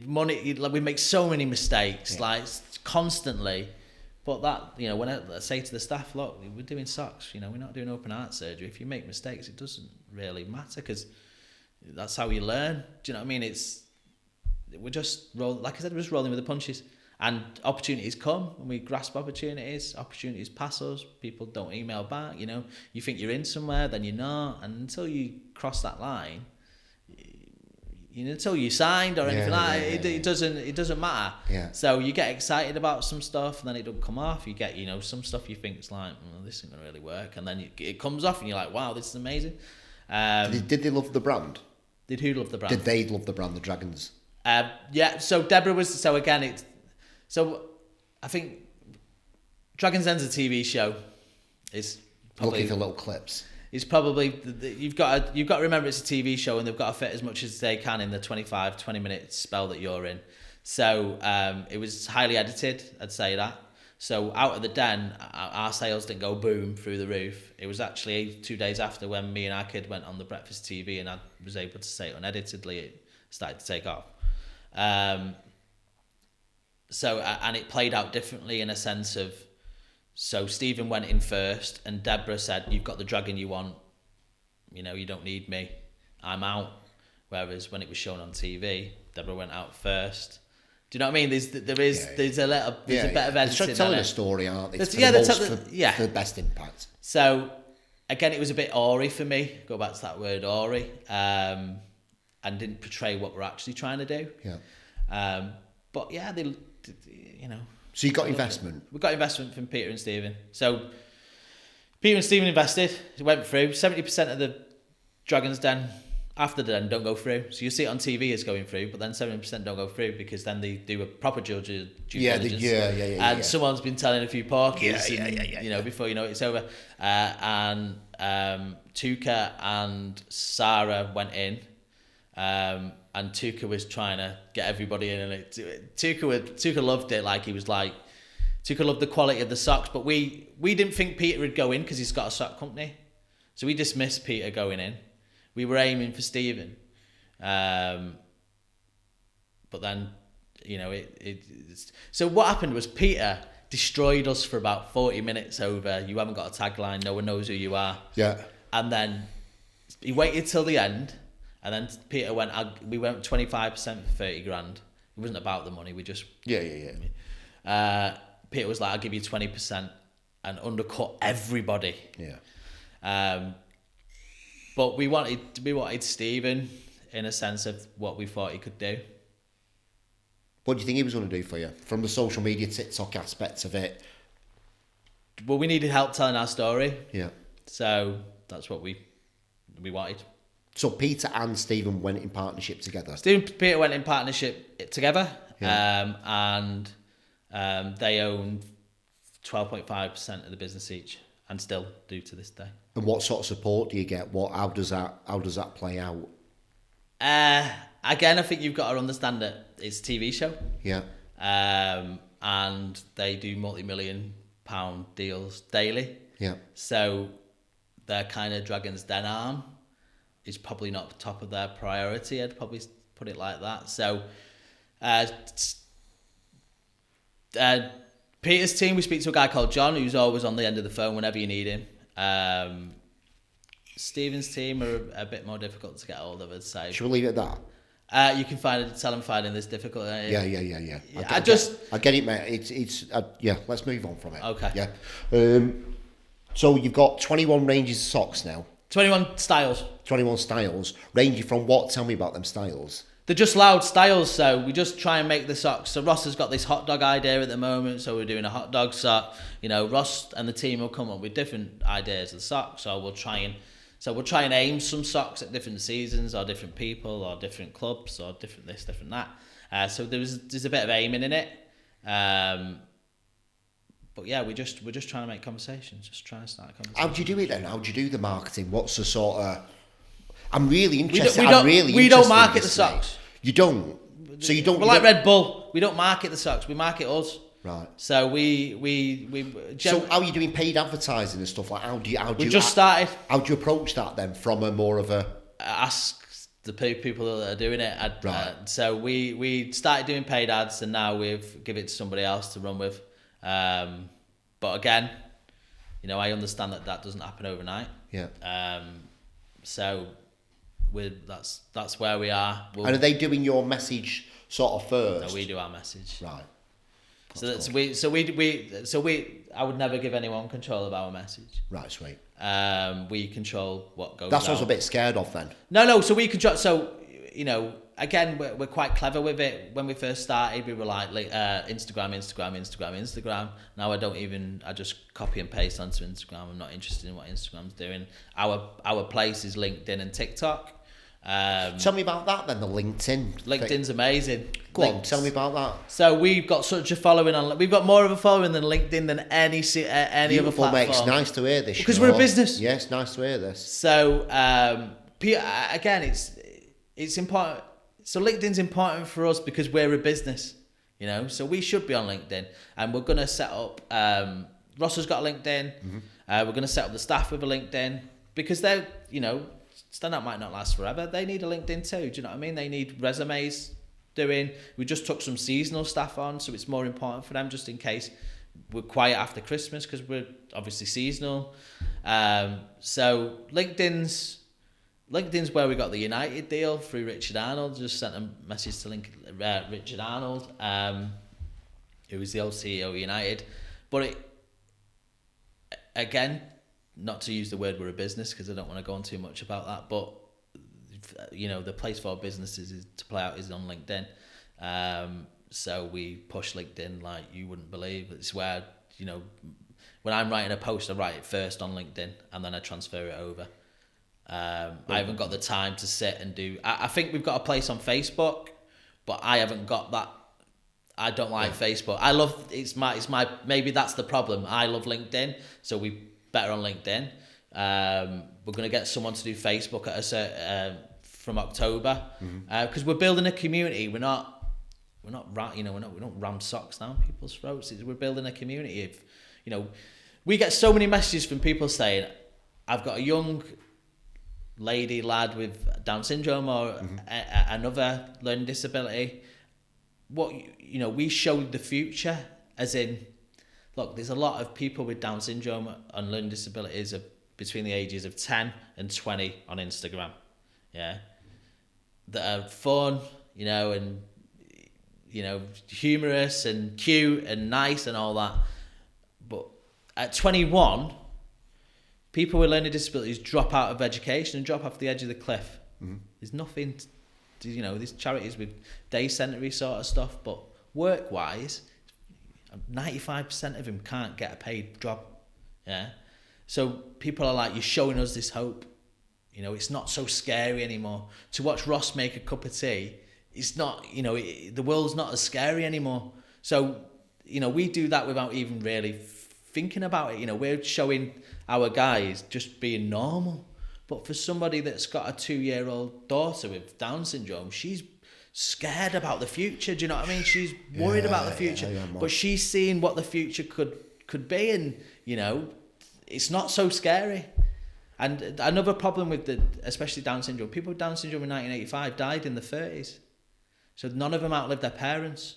money, we make so many mistakes, constantly. But that, when I say to the staff, look, we're doing socks, we're not doing open heart surgery. If you make mistakes, it doesn't really matter, because that's how you learn. Do you know what I mean? We're just rolling, like I said, we're just rolling with the punches. And opportunities come, and we grasp opportunities. Opportunities pass us. People don't email back. You think you're in somewhere, then you're not. And until you cross that line, until you signed or anything it doesn't matter. So you get excited about some stuff, and then it don't come off. You get some stuff you think is like, this isn't gonna really work, and then it comes off, and you're like, wow, this is amazing. Did they love the brand? Did who love the brand? Did they love the brand, the Dragons? So Deborah was... So again, I think Dragons Den's a TV show. It's probably... Looking for little clips. It's probably... You've got to remember it's a TV show, and they've got to fit as much as they can in the 20-minute spell that you're in. So it was highly edited, I'd say that. So out of the den, our sales didn't go boom through the roof. It was actually 2 days after when me and our kid went on the breakfast TV, and I was able to say uneditedly it started to take off. And it played out differently in a sense of, so Stephen went in first, and Deborah said, you've got the dragon you want, you don't need me, I'm out. Whereas when it was shown on TV, Deborah went out first. Do you know what I mean? There's a bit of editing. They're telling a story, aren't they? For the best impact. So again, it was a bit awry for me. Go back to that word, awry, and didn't portray what we're actually trying to do. But yeah, So you got investment. We got investment from Peter and Stephen. So Peter and Stephen invested. It went through. 70% of the Dragons Den, after the den, don't go through. So you see it on TV as going through, but then 70% don't go through, because then they do a proper due diligence. And someone's been telling a few porkies, before you know it's over. And Tuka and Sarah went in, and Tuka was trying to get everybody in, and Tuka loved it. Tuka loved the quality of the socks, but we didn't think Peter would go in because he's got a sock company, so we dismissed Peter going in. We were aiming for Stephen, but then So what happened was Peter destroyed us for about 40 minutes over, you haven't got a tagline, no one knows who you are. Yeah. And then he waited till the end, and then Peter went, we went 25% for 30 grand. It wasn't about the money, we just... Yeah. Peter was like, I'll give you 20%, and undercut everybody. Yeah. But we wanted Stephen in a sense of what we thought he could do. What do you think he was going to do for you from the social media TikTok aspects of it? Well, we needed help telling our story. Yeah. So that's what we wanted. So Peter and Stephen went in partnership together. Peter went in partnership together, and they own 12.5% of the business each, and still do to this day. And what sort of support do you get? How does that play out? Again, I think you've got to understand that it's a TV show. Yeah. And they do multi-million pound deals daily. Yeah. So their kind of Dragon's Den arm is probably not top of their priority. I'd probably put it like that. So Peter's team, we speak to a guy called John, who's always on the end of the phone whenever you need him. Stephen's team are a bit more difficult to get hold of, I'd say. Should we leave it at that? You can tell them finding this difficult. Yeah. I get it, mate. It's let's move on from it. Okay. Yeah. So you've got 21 ranges of socks now. 21 styles. 21 styles. Ranging from what? Tell me about them styles. They're just loud styles, so we just try and make the socks. So Ross has got this hot dog idea at the moment, so we're doing a hot dog sock. Ross and the team will come up with different ideas of socks, so we'll try and aim some socks at different seasons or different people or different clubs or different this, different that. So there's a bit of aiming in it. But yeah, we're just trying to make conversations, just trying to start a conversation. How do you do it then? How do you do the marketing? What's the sort of... I'm really interested. We don't market the socks. You don't? So you don't... We're like Red Bull. We don't market the socks. We market us. Right. So So how are you doing paid advertising and stuff like? We just started. How do you approach that then? From a more of a... Ask the people that are doing it. Right. So we started doing paid ads, and now we've given it to somebody else to run with. But again, I understand that doesn't happen overnight. Yeah. So that's where we are. And are they doing your message sort of first? No, we do our message. Right. I would never give anyone control of our message. Right, sweet. We control what goes. That's what I was a bit scared of then. No. So we control. So again, we're quite clever with it. When we first started, we were like Instagram. Now I just copy and paste onto Instagram. I'm not interested in what Instagram's doing. Our place is LinkedIn and TikTok. Tell me about that then, the LinkedIn. LinkedIn's amazing. Go on, tell me about that. So we've got such a following we've got more of a following than LinkedIn than any other platform. Mate, it's nice to hear this. Because we're a business. Yeah, it's nice to hear this. So again, it's important. So LinkedIn's important for us because we're a business, so we should be on LinkedIn, and we're going to set up, Ross has got a LinkedIn. Mm-hmm. We're going to set up the staff with a LinkedIn because they're, stand-up might not last forever. They need a LinkedIn too. Do you know what I mean? They need resumes doing. We just took some seasonal staff on, so it's more important for them just in case we're quiet after Christmas because we're obviously seasonal. So LinkedIn's where we got the United deal through Richard Arnold. Just sent a message to Richard Arnold, who was the old CEO of United. But again, not to use the word we're a business because I don't want to go on too much about that, but the place for businesses is to play out is on LinkedIn. So we push LinkedIn like you wouldn't believe. It's where, when I'm writing a post, I write it first on LinkedIn and then I transfer it over. I haven't got the time to sit and do... I think we've got a place on Facebook, but I haven't got that. I don't like Facebook. I love... It's my... Maybe that's the problem. I love LinkedIn, so we better on LinkedIn. We're going to get someone to do Facebook from October, because we're building a community. We don't ram socks down people's throats. We're building a community. We get so many messages from people saying, "I've got a young lad with Down syndrome or another learning disability. we show the future, as in, look, there's a lot of people with Down syndrome and learning disabilities between the ages of 10 and 20 on Instagram, yeah, that are fun, and humorous and cute and nice and all that. But at 21, people with learning disabilities drop out of education and drop off the edge of the cliff. Mm-hmm. There's nothing, there's charities with day centre sort of stuff, but work-wise, 95% of them can't get a paid job. Yeah. So people are like, you're showing us this hope. It's not so scary anymore. To watch Ross make a cup of tea, it's not, the world's not as scary anymore. So, we do that without even really thinking about it. We're showing our guys just being normal. But for somebody that's got a 2-year-old daughter with Down syndrome, she's scared about the future. Do you know what I mean? She's worried about the future. But she's seeing what the future could be, and, it's not so scary. And another problem with especially Down syndrome, people with Down syndrome in 1985 died in the 30s. So none of them outlived their parents.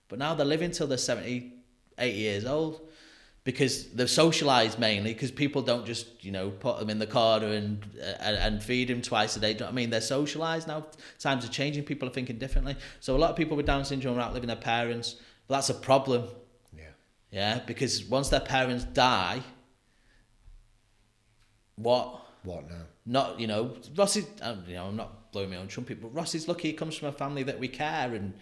But now they're living till they're 70, 80 years old, because they're socialised mainly, because people don't just, put them in the corner and feed them twice a day. Do you know what I mean? They're socialised now. Times are changing. People are thinking differently. So a lot of people with Down syndrome are outliving their parents. But that's a problem. Yeah. Yeah, because once their parents die, what? What now? Not, Ross is, I'm not blowing my own trumpet, but Ross is lucky he comes from a family that we care, and,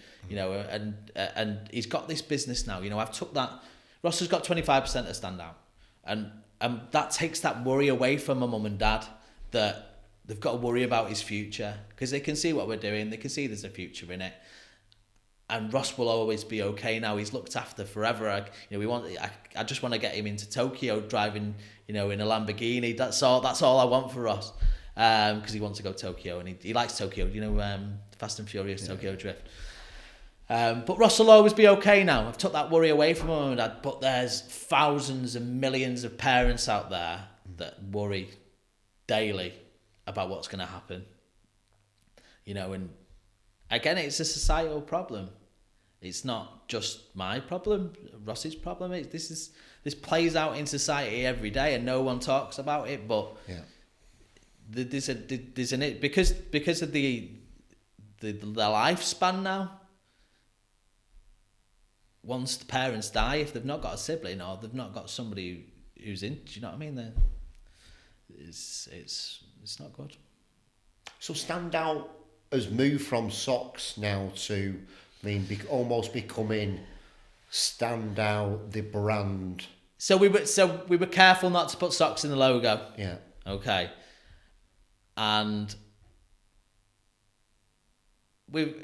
and he's got this business now. I've took that. Ross has got 25% to stand out. And that takes that worry away from my mum and dad, that they've got to worry about his future, because they can see what we're doing. They can see there's a future in it. And Ross will always be okay now. He's looked after forever. I just want to get him into Tokyo driving, in a Lamborghini. That's all I want for Ross, because he wants to go to Tokyo, and he likes Tokyo. Fast and Furious Tokyo Drift. But Ross will always be okay now. I've took that worry away from mum and dad. But there's thousands and millions of parents out there that worry daily about what's going to happen. And again, it's a societal problem. It's not just my problem, Ross's problem. This plays out in society every day, and no one talks about it. But there's an it because of the lifespan now. Once the parents die, if they've not got a sibling or they've not got somebody who's in, do you know what I mean? Then it's not good. So Standout has moved from socks now to, almost becoming Standout, the brand. So we were careful not to put socks in the logo. Yeah. Okay. And we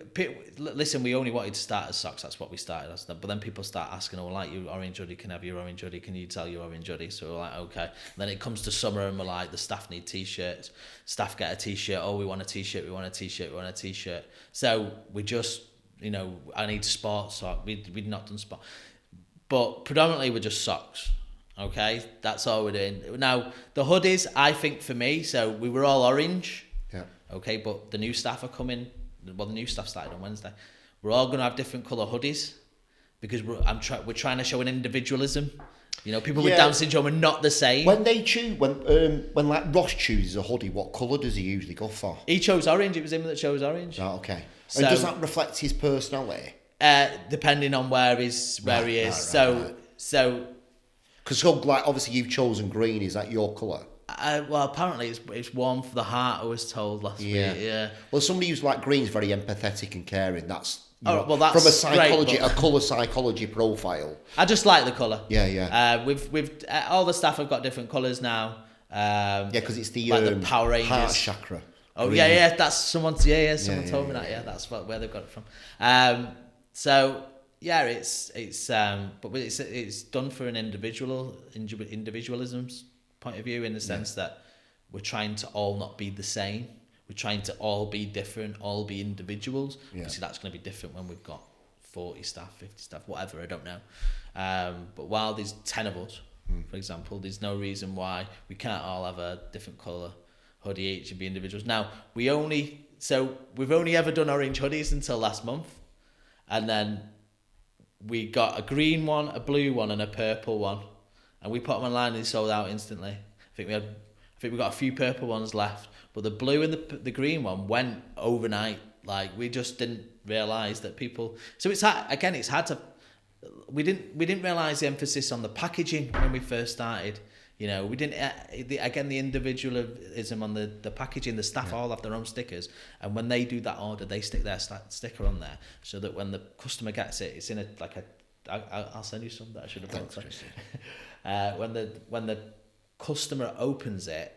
only wanted to start as socks. That's what we started as. But then people start asking, "Oh, like your orange hoodie, can I have your orange hoodie? Can you tell your orange hoodie?" So we're like, "Okay." And then it comes to summer, and we're like, "The staff need t-shirts. Staff get a t-shirt. Oh, we want a t-shirt. We want a t-shirt. We want a t-shirt." So we just, I need sports sock. We'd not done sport, but predominantly we're just socks. Okay, that's all we're doing now. The hoodies, I think for me, so we were all orange. Yeah. Okay, but the new staff are coming. Well, the new stuff started on Wednesday. We're all going to have different colour hoodies, because we're trying to show an individualism. People with Down syndrome are not the same. When they choose, when like Ross chooses a hoodie, what colour does he usually go for? He chose orange. It was him that chose orange. Oh, okay. And does that reflect his personality? Depending on where he is. Right. So. Because like obviously you've chosen green. Is that your colour? Well, apparently it's warm for the heart, I was told last week. Yeah. Well, somebody who's like green's very empathetic and caring. That's that's from a psychology, a colour psychology profile. I just like the colour. Yeah. We've all the staff have got different colours now. Because it's the Power Rangers heart chakra. Oh green. Yeah. That's someone's. Someone told me that. Yeah, that's where they've got it from. So yeah, but it's done for an individualism's point of view, in the sense that we're trying to all not be the same. We're trying to all be different, all be individuals. Obviously that's going to be different when we've got 40 staff, 50 staff, whatever, I don't know. But while there's 10 of us, for example, there's no reason why we can't all have a different colour hoodie each and be individuals. Now, we've only ever done orange hoodies until last month. And then we got a green one, a blue one, and a purple one, and we put them online and they sold out instantly. I think we got a few purple ones left, but the blue and the green one went overnight. Like, we just didn't realise that people. So it's hard to. We didn't realise the emphasis on the packaging when we first started. You know, we didn't. The individualism on the packaging. The staff all have their own stickers, and when they do that order, they stick their sticker on there, so that when the customer gets it, it's in I'll send you some that I should have bought. When the customer opens it,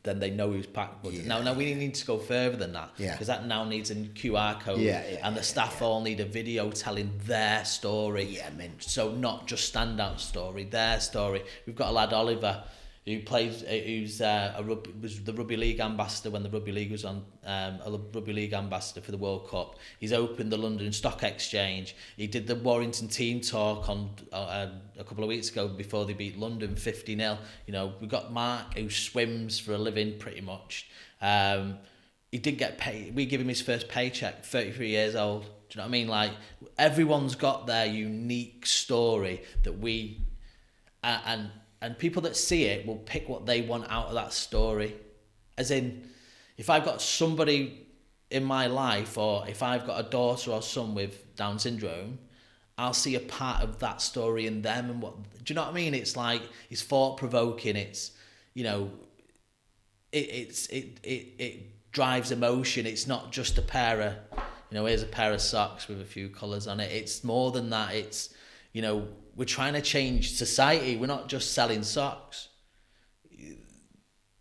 then they know who's packed. But now we need to go further than that, because that now needs a QR code, and the staff all need a video telling their story. So not just standout story, their story. We've got a lad, Oliver, who was the rugby league ambassador when the rugby league was on, a rugby league ambassador for the World Cup. He's opened the London Stock Exchange. He did the Warrington team talk on a couple of weeks ago before they beat London 50-0. You know, we've got Mark, who swims for a living pretty much. He did get paid. We give him his first paycheck, 33 years old. Do you know what I mean? Like, everyone's got their unique story that we and people that see it will pick what they want out of that story. As in, if I've got somebody in my life, or if I've got a daughter or son with Down syndrome, I'll see a part of that story in them. And what, do you know what I mean? It's like, it's thought provoking. It's, you know, it drives emotion. It's not just a pair of, you know, here's a pair of socks with a few colours on it. It's more than that. It's, you know, we're trying to change society. We're not just selling socks.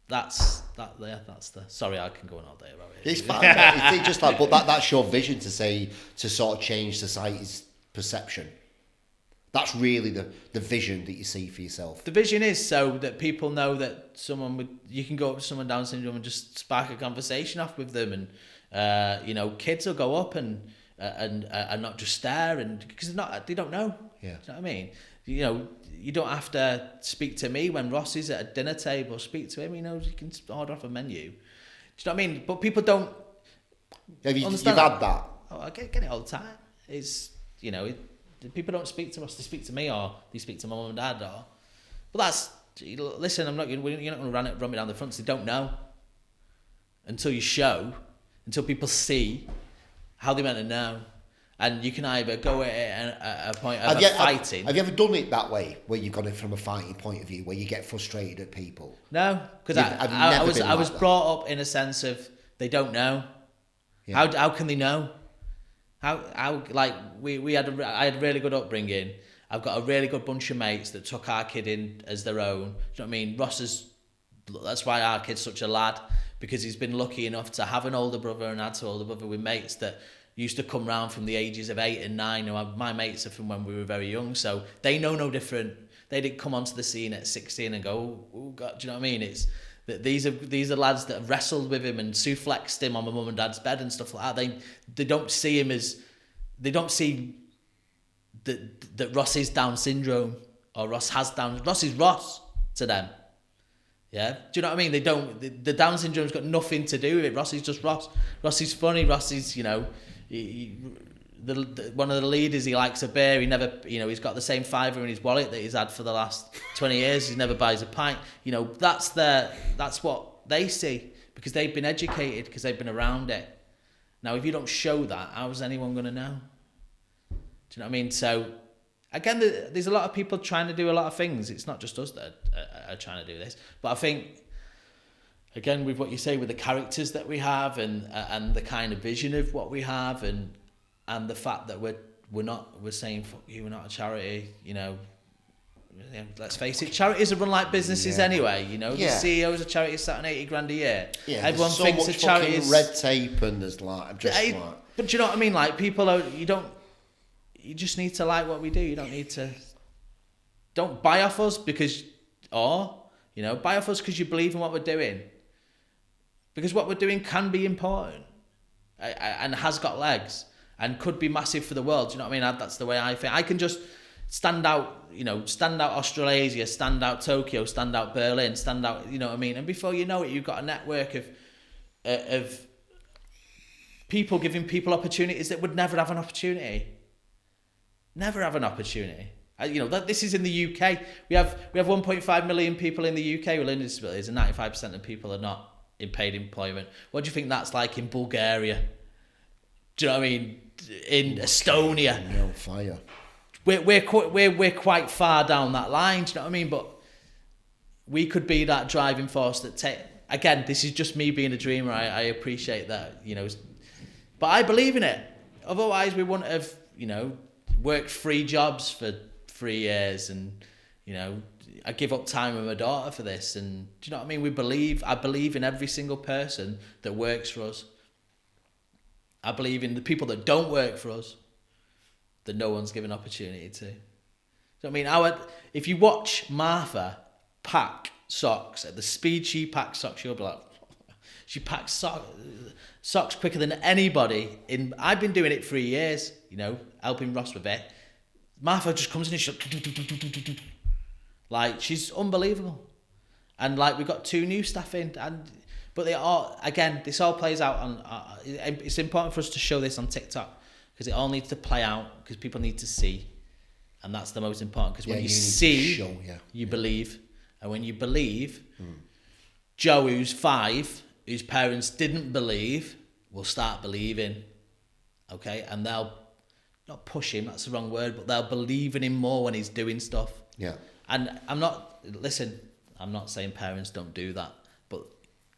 That's the. Sorry, I can go on all day about it. It's fine. It's just like, but that's your vision to sort of change society's perception. That's really the vision that you see for yourself. The vision is so that people know that you can go up to someone Down syndrome and just spark a conversation off with them, and you know, kids will go up and not just stare, and because they don't know. Yeah. Do you know what I mean? You know, you don't have to speak to me when Ross is at a dinner table. Speak to him. He knows you can order off a menu. Do you know what I mean? But people don't. You've had that. Oh, I get it all the time. It's, you know, people don't speak to us. They speak to me, or they speak to my mum and dad. Well, that's, listen. You're not going to run me down the front. So they don't know until you show, until people see how they meant to know. And you can either go at a point of fighting. Have you ever done it that way, where you've got it from a fighting point of view, where you get frustrated at people? No, because I was brought up in a sense of they don't know. Yeah. How can they know? How like I had a really good upbringing. I've got a really good bunch of mates that took our kid in as their own. Do you know what I mean? That's why our kid's such a lad, because he's been lucky enough to have an older brother and had an older brother with mates that used to come round from the ages of 8 and 9. And my mates are from when we were very young, so they know no different. They didn't come onto the scene at 16 and go, oh God, do you know what I mean? It's that these are lads that have wrestled with him and supplexed him on my mum and dad's bed and stuff like that. They don't see him as, they don't see that Ross is Down syndrome, or Ross is Ross to them. Yeah, do you know what I mean? They don't. The Down syndrome's got nothing to do with it. Ross is just Ross. Ross is funny. Ross is, you know, one of the leaders. He likes a beer. He never, you know, he's got the same fiver in his wallet that he's had for the last 20 years. He never buys a pint. You know, that's what they see, because they've been educated, because they've been around it. Now, if you don't show that, how's anyone going to know? Do you know what I mean? So, again, there's a lot of people trying to do a lot of things. It's not just us that are trying to do this. But I think, again, with what you say, with the characters that we have, and the kind of vision of what we have, and the fact that we're saying, fuck you, we're not a charity, you know. Let's face it, charities are run like businesses anyway, you know. The CEOs of charities sat on 80 grand a year. Yeah, everyone so thinks a charity is red tape, and there's like But do you know what I mean? Like, people are, you just need to like what we do. You don't buy off us buy off us because you believe in what we're doing. Because what we're doing can be important, and has got legs, and could be massive for the world. Do you know what I mean? That's the way I think. I can just stand out Australasia, stand out Tokyo, stand out Berlin, stand out, you know what I mean? And before you know it, you've got a network of people giving people opportunities that would never have an opportunity. Never have an opportunity. This is in the UK. We have 1.5 million people in the UK with learning disabilities, and 95% of people are not in paid employment. What do you think that's like in Bulgaria? Do you know what I mean? In Estonia, no fire. We're quite far down that line. Do you know what I mean? But we could be that driving force that again, this is just me being a dreamer. I appreciate that, but I believe in it. Otherwise, we wouldn't have, worked 3 jobs for 3 years, and I give up time with my daughter for this. And do you know what I mean? I believe in every single person that works for us. I believe in the people that don't work for us, that no one's given opportunity to. So I mean, if you watch Martha pack socks at the speed she packs socks, you'll be like, she packs socks quicker than anybody. I've been doing it 3 years, helping Ross with it. Martha just comes in and she's like, she's unbelievable. And like, we've got 2 new staff in, but they all, again, this all plays out on, it's important for us to show this on TikTok, because it all needs to play out, because people need to see. And that's the most important, because when you see, you believe. And when you believe, Joe, who's 5, whose parents didn't believe, will start believing. Okay? And they'll not push him, that's the wrong word, but they'll believe in him more when he's doing stuff. Yeah. And I'm not saying parents don't do that, but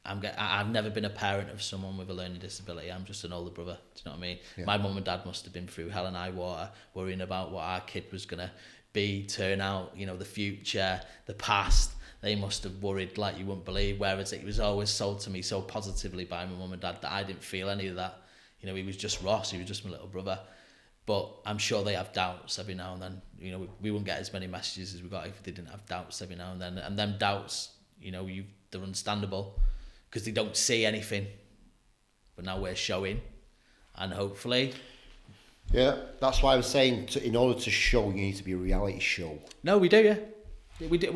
I've never been a parent of someone with a learning disability. I'm just an older brother. Do you know what I mean? Yeah. My mum and dad must have been through hell and high water, worrying about what our kid was going to be, turn out, the future, the past. They must have worried like you wouldn't believe, whereas it was always sold to me so positively by my mum and dad that I didn't feel any of that. He was just Ross, he was just my little brother. But I'm sure they have doubts every now and then. We wouldn't get as many messages as we got if they didn't have doubts every now and then. And them doubts, they're understandable, because they don't see anything. But now we're showing, and hopefully... Yeah, that's why I was saying, in order to show, you need to be a reality show. No, we do, yeah. We do.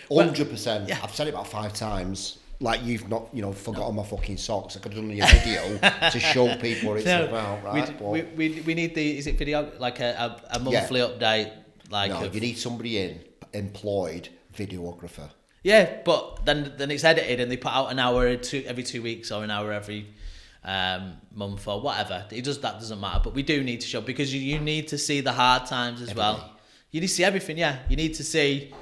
100%. Yeah. I've said it about 5 times. Like, you've not, forgotten my fucking socks. I could have done a video to show people what it's about, right? We need is it video, like a monthly update? You need somebody employed videographer. Yeah, but then it's edited and they put out an hour every 2 weeks, or an hour every month, or whatever. That doesn't matter, but we do need to show, because you need to see the hard times as well. You need to see everything, yeah. You need to see,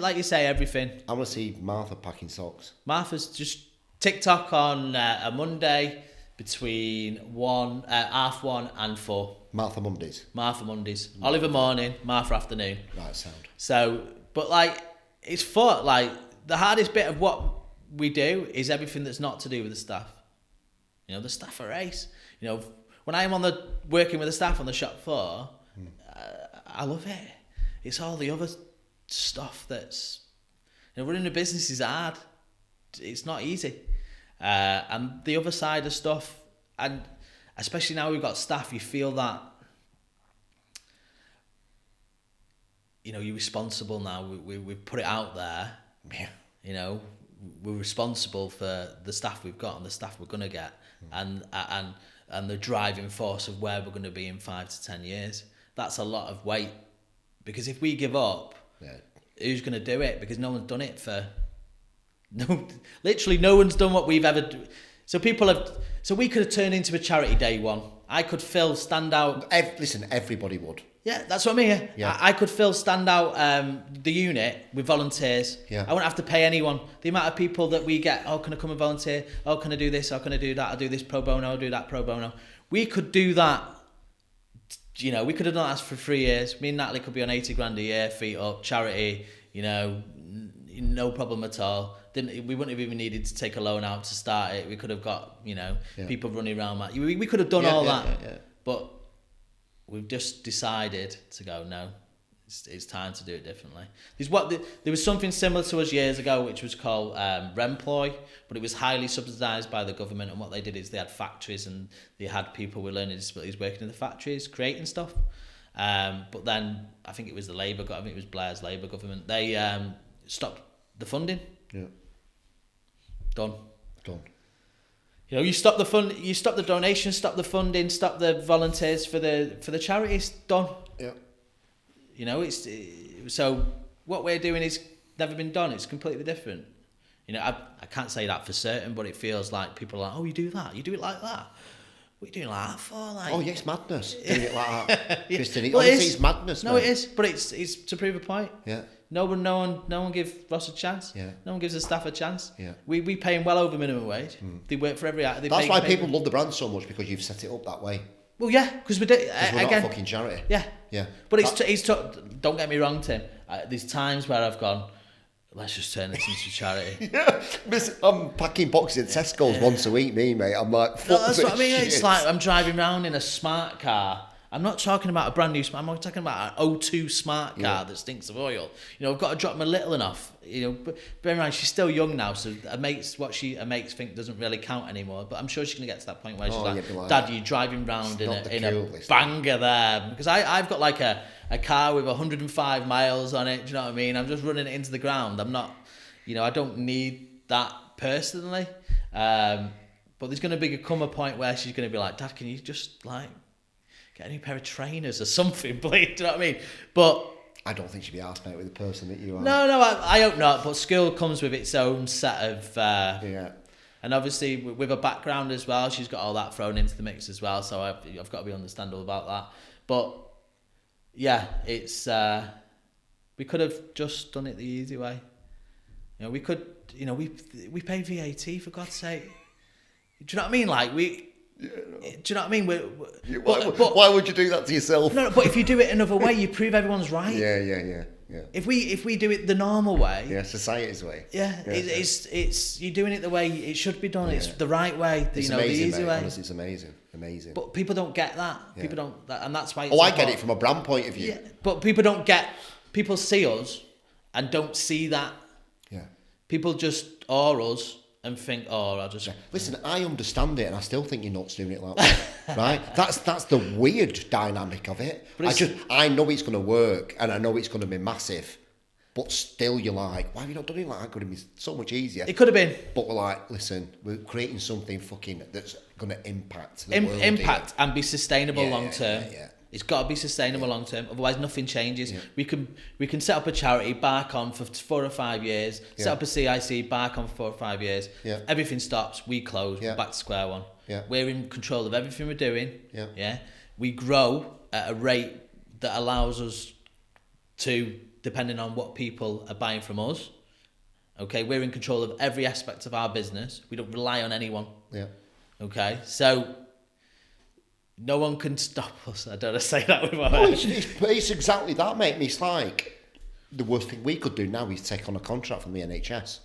like you say, everything. I want to see Martha packing socks. Martha's just TikTok on a Monday between 1:30 and 4. Martha Mondays. Oliver morning, Martha afternoon. Right, sound. So, but like, it's fun. Like, the hardest bit of what we do is everything that's not to do with the staff. The staff are ace. When I'm working with the staff on the shop floor, I love it. It's all the other stuff that's, running a business is hard. It's not easy. And the other side of stuff, and especially now we've got staff, you feel that, you're responsible now. We've put it out there. Yeah. We're responsible for the staff we've got and the staff we're going to get, and the driving force of where we're going to be in 5 to 10 years. That's a lot of weight, because if we give up, who's going to do it? Because no one's done it literally no one's done what we've ever done. So we could have turned into a charity day one. I could stand out. Listen, everybody would. Yeah, that's what I mean. Yeah. I could stand out the unit with volunteers. Yeah. I wouldn't have to pay anyone. The amount of people that we get, can I come and volunteer? Can I do this? Can I do that? I'll do this pro bono, I'll do that pro bono. We could do that. We could have done that for 3 years. Me and Natalie could be on 80 grand a year, feet up, charity, no problem at all. We wouldn't have even needed to take a loan out to start it. We could have got, people running around. We could have done all that. Yeah. But we've just decided to go, no, it's time to do it differently. There was something similar to us years ago, which was called Remploy, but it was highly subsidised by the government. And what they did is they had factories, and they had people with learning disabilities working in the factories, creating stuff. But then I think it was Blair's Labour government. They stopped the funding. Yeah. Done. You know, you stop the donations, stop the funding, stop the volunteers for the charities. Done. Yeah. You know, so what we're doing is never been done. It's completely different. You know, I can't say that for certain, but it feels like people are like, oh, you do that, you do it like that. What are you doing like that for? Like, oh, yeah, it's madness. Doing it like that, yeah. Christian. Well, Honestly, it's madness. No, mate. it is, but it's to prove a point. Yeah. No one give Ross a chance. Yeah. No one gives the staff a chance. Yeah. We pay them well over minimum wage. They work for every. That's why people love the brand so much, because you've set it up that way. Well, yeah, because we do. We're not a fucking charity. Yeah. Yeah. But don't get me wrong, Tim. There's times where I've gone, let's just turn this into charity. Yeah. I'm packing boxes at Tesco's once a week, mate. I'm like, fuck No, that's this what I mean. shit. It's like I'm driving around in a smart car. I'm not talking about a brand new smart. I'm talking about an O2 smart car that stinks of oil. You know, I've got to drop my little enough. You know, but bear in mind she's still young now, so her mates think doesn't really count anymore. But I'm sure she's gonna get to that point where she's like, Dad, you're driving round in a banger there, because I've got like a car with 105 miles on it. Do you know what I mean? I'm just running it into the ground. I'm not, you know, I don't need that personally. But there's gonna come a point where she's gonna be like, Dad, can you just like get a new pair of trainers or something, please? Do you know what I mean? But I don't think she'd be asked, mate, with the person that you are. No, I hope not. But school comes with its own set of... yeah. And obviously, with her background as well, she's got all that thrown into the mix as well, so I've got to be understandable about that. But, yeah, it's... we could have just done it the easy way. You know, we could... You know, we pay VAT, for God's sake. Do you know what I mean? Like, we... Yeah, no. Do you know what I mean? Why would you do that to yourself? No, but if you do it another way, you prove everyone's right. Yeah. If we do it the normal way, society's way. It's you're doing it the way it should be done. Yeah. It's the right way. It's the amazing, easy mate. way. Honestly, it's amazing. But people don't get that. Yeah. People don't, and that's why. I get it from a brand point of view. Yeah, but people don't get. People see us and don't see that. Yeah. People just are us. And think, I'll just... Yeah. Listen, I understand it, and I still think you're nuts doing it like that, right? That's the weird dynamic of it. But I know it's going to work, and I know it's going to be massive, but still you're like, why have you not done it like that? It could have been so much easier. It could have been. But we're like, listen, we're creating something fucking that's going to impact the world. Impact and be sustainable long term. Yeah. It's got to be sustainable long term, otherwise nothing changes. Yeah. We can set up a charity, bark on for 4 or 5 years, set up a CIC, bark on for 4 or 5 years. Yeah. Everything stops, we close, we're back to square one. Yeah. We're in control of everything we're doing. Yeah. Yeah. We grow at a rate that allows us to, depending on what people are buying from us. Okay, we're in control of every aspect of our business. We don't rely on anyone. Yeah. Okay, so no one can stop us. I don't want to say that with my it's exactly that, mate. It's like the worst thing we could do now is take on a contract from the NHS.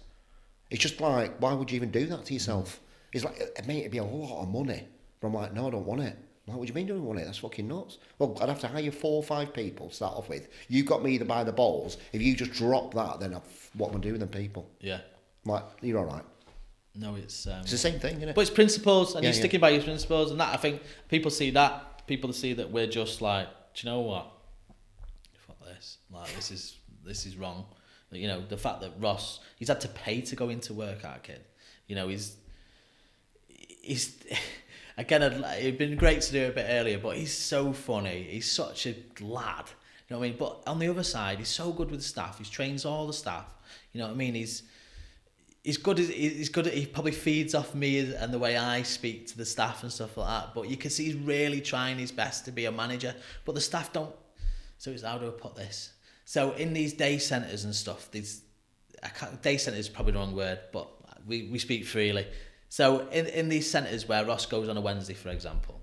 It's just like, why would you even do that to yourself? It's like, mate, it'd be a lot of money. But I'm like, no, I don't want it. Like, what do you mean you don't want it? That's fucking nuts. Well, I'd have to hire 4 or 5 people to start off with. You got me either by the balls. If you just drop that, then what am I doing with them people? Yeah. I'm like, you're all right. No, it's the same thing, isn't it? But it's principles, and you're sticking by your principles, and that, I think people see that. People see that we're just like, do you know what? Fuck this. Like, this is wrong. You know, the fact that Ross, he's had to pay to go into work, our kid. You know, he's again, it'd been great to do it a bit earlier, but he's so funny. He's such a lad. You know what I mean? But on the other side, he's so good with the staff. He trains all the staff. You know what I mean? He's good. He probably feeds off me and the way I speak to the staff and stuff like that. But you can see he's really trying his best to be a manager. But the staff don't. So it's, how do I put this? So in these day centres and stuff, day centre is probably the wrong word, but we speak freely. So in these centres where Ross goes on a Wednesday, for example,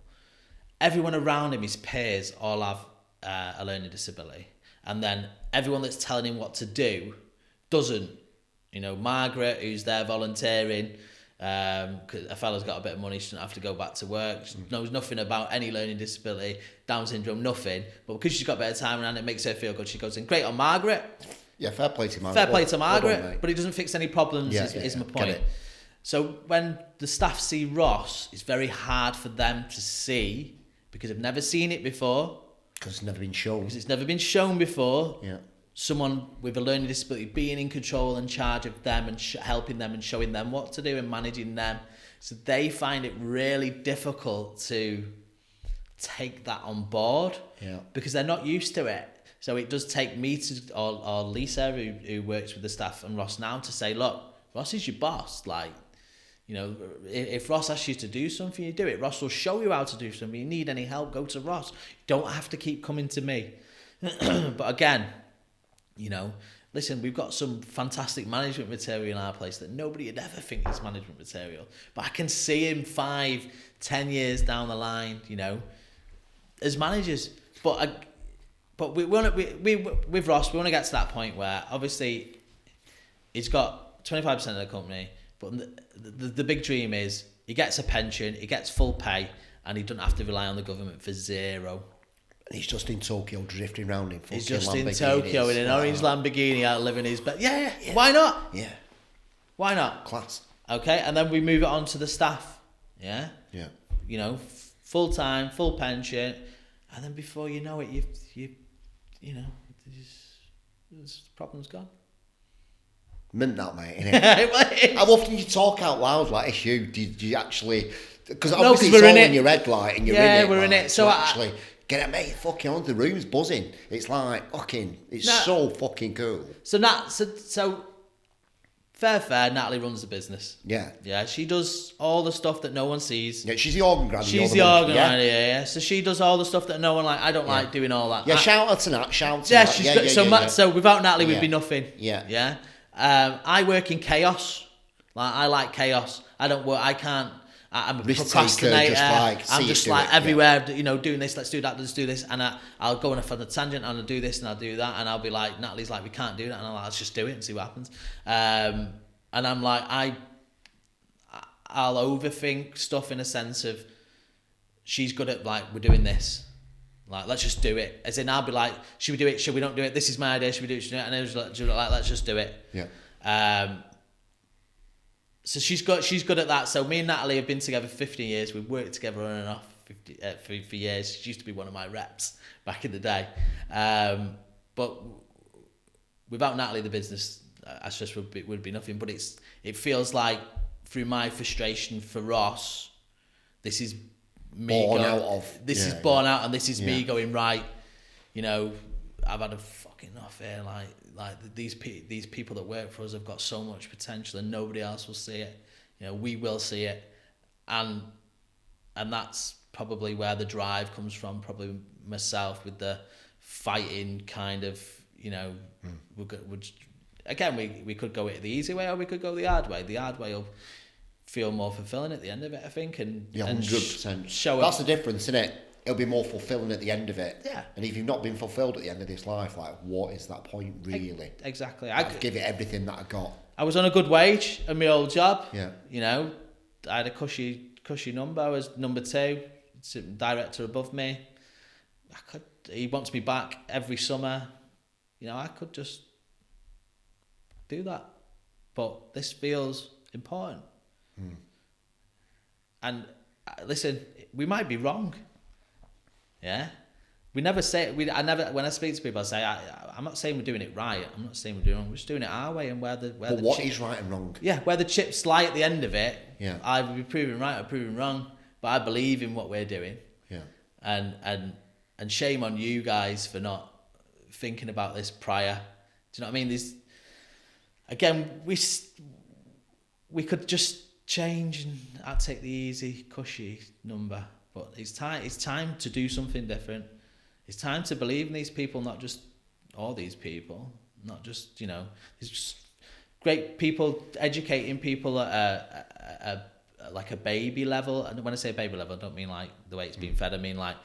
everyone around him, his peers, all have a learning disability. And then everyone that's telling him what to do doesn't. You know, Margaret, who's there volunteering, cause a fella's got a bit of money, she doesn't have to go back to work, she knows nothing about any learning disability, Down syndrome, nothing. But because she's got a bit of time around, it makes her feel good. She goes in, great on Margaret. Yeah, fair play to Margaret. Fair play to Margaret, well done, but it doesn't fix any problems, is my point. So when the staff see Ross, it's very hard for them to see, because they've never seen it before. Because it's never been shown. Because it's never been shown before. Yeah. Someone with a learning disability being in control and charge of them and helping them and showing them what to do and managing them. So they find it really difficult to take that on board because they're not used to it. So it does take me or Lisa, who works with the staff, and Ross now, to say, look, Ross is your boss. Like, you know, if Ross asks you to do something, you do it. Ross will show you how to do something. You need any help, go to Ross. You don't have to keep coming to me. But again, you know, listen, we've got some fantastic management material in our place that nobody would ever think is management material. But I can see him 5-10 years down the line, you know, as managers. But with Ross, we want to get to that point where obviously he's got 25% of the company, but the big dream is he gets a pension, he gets full pay, and he doesn't have to rely on the government for zero. And he's just in Tokyo drifting around in fucking Lamborghinis. He's just in Tokyo in an orange Lamborghini out living his best. Yeah, why not? Yeah. Why not? Class. Okay, and then we move it on to the staff. Yeah? Yeah. You know, full time, full pension, and then before you know it, you know, this problem's gone. Mint that, mate, innit? How often you talk out loud like this? Did you actually? Because obviously it's all in your head, like, and you're in it. Yeah, we're in it. So actually, get it, mate. Fucking on, the room's buzzing. It's like fucking. It's so fucking cool. So fair. Natalie runs the business. Yeah. Yeah, she does all the stuff that no one sees. Yeah, she's the organ grinder. She's the organ grinder. Yeah. So she does all the stuff that no one like. I don't like doing all that. Yeah, shout out to Nat. So without Natalie, we'd be nothing. Yeah. Yeah. I work in chaos. Like, I like chaos. I don't work. I can't. I'm a procrastinator. I'm just like everywhere, you know, doing this, let's do that, let's do this. And I'll go on a tangent and I'll do this and I'll do that. And I'll be like, Natalie's like, we can't do that. And I'm like, let's just do it and see what happens. And I'm like, I'll overthink stuff in a sense of, she's good at, like, we're doing this. Like, let's just do it. As in, I'll be like, should we do it? Should we not do it? This is my idea. Should we do it? Should we do it? And it was like, let's just do it. Yeah. So she's good at that. So me and Natalie have been together for 15 years. We've worked together on and off for years. She used to be one of my reps back in the day. But without Natalie, the business, I just would be nothing. But it feels like, through my frustration for Ross, this is me born out, and this is me going, right, you know, I've had a fucking enough here. Like these people that work for us have got so much potential, and nobody else will see it. You know, we will see it, and that's probably where the drive comes from. Probably myself with the fighting kind of, you know, we could go it the easy way, or we could go the hard way. The hard way will feel more fulfilling at the end of it, I think, and 100%. Show that's the difference, isn't it? It'll be more fulfilling at the end of it. Yeah. And if you've not been fulfilled at the end of this life, like, what is that point, really? Exactly. I'd give it everything that I got. I was on a good wage at my old job. Yeah. You know, I had a cushy number. I was number 2, director above me. He wants me back every summer. You know, I could just do that. But this feels important. And listen, we might be wrong. Yeah, we never say when I speak to people, I say I'm not saying we're doing it right. I'm not saying we're doing it wrong. We're just doing it our way, and where what is right and wrong? Yeah, where the chips lie at the end of it. Yeah, either be proven right or proven wrong. But I believe in what we're doing. Yeah, and shame on you guys for not thinking about this prior. Do you know what I mean? We could just change, and I'd take the easy, cushy number. But it's time to do something different. It's time to believe in these people, not just all these people, not just, you know, it's just great people, educating people at like a baby level. And when I say baby level, I don't mean like the way it's being fed. I mean like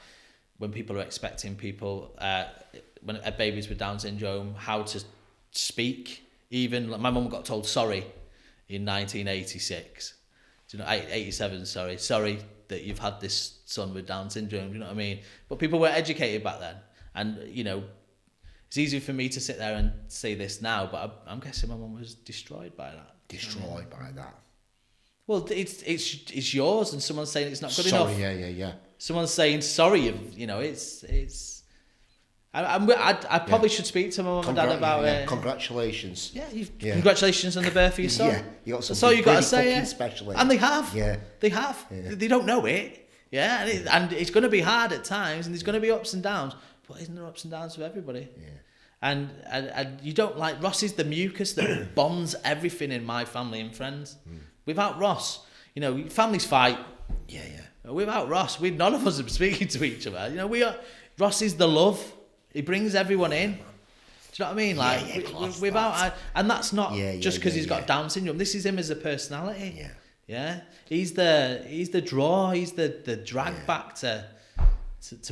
when people are expecting people, when babies with Down syndrome, how to speak. Even like my mum got told sorry in 1986. Do you know, 87? Sorry that you've had this son with Down syndrome. Do you know what I mean? But people were educated back then, and you know, it's easy for me to sit there and say this now, but I'm guessing my mum was destroyed by that. Destroyed by that. Well, it's yours, and someone's saying it's not good enough. Yeah. Someone's saying sorry. You know, it's I probably should speak to my mum and dad about it. Congratulations. Yeah, congratulations on the birth of your son. Yeah, you got that's all you got to say. Special, and they have. Yeah, they have. Yeah. They don't know it. Yeah, and it's going to be hard at times, and there's going to be ups and downs. But isn't there ups and downs for everybody? Yeah. And you don't like Ross is the mucus that bonds everything in my family and friends. Without Ross, families fight. Yeah. Without Ross, none of us are speaking to each other. Ross is the love. He brings everyone in. Do you know what I mean? Like without, and that's not just because he's got Down syndrome. This is him as a personality. Yeah. He's the draw. He's the drag back to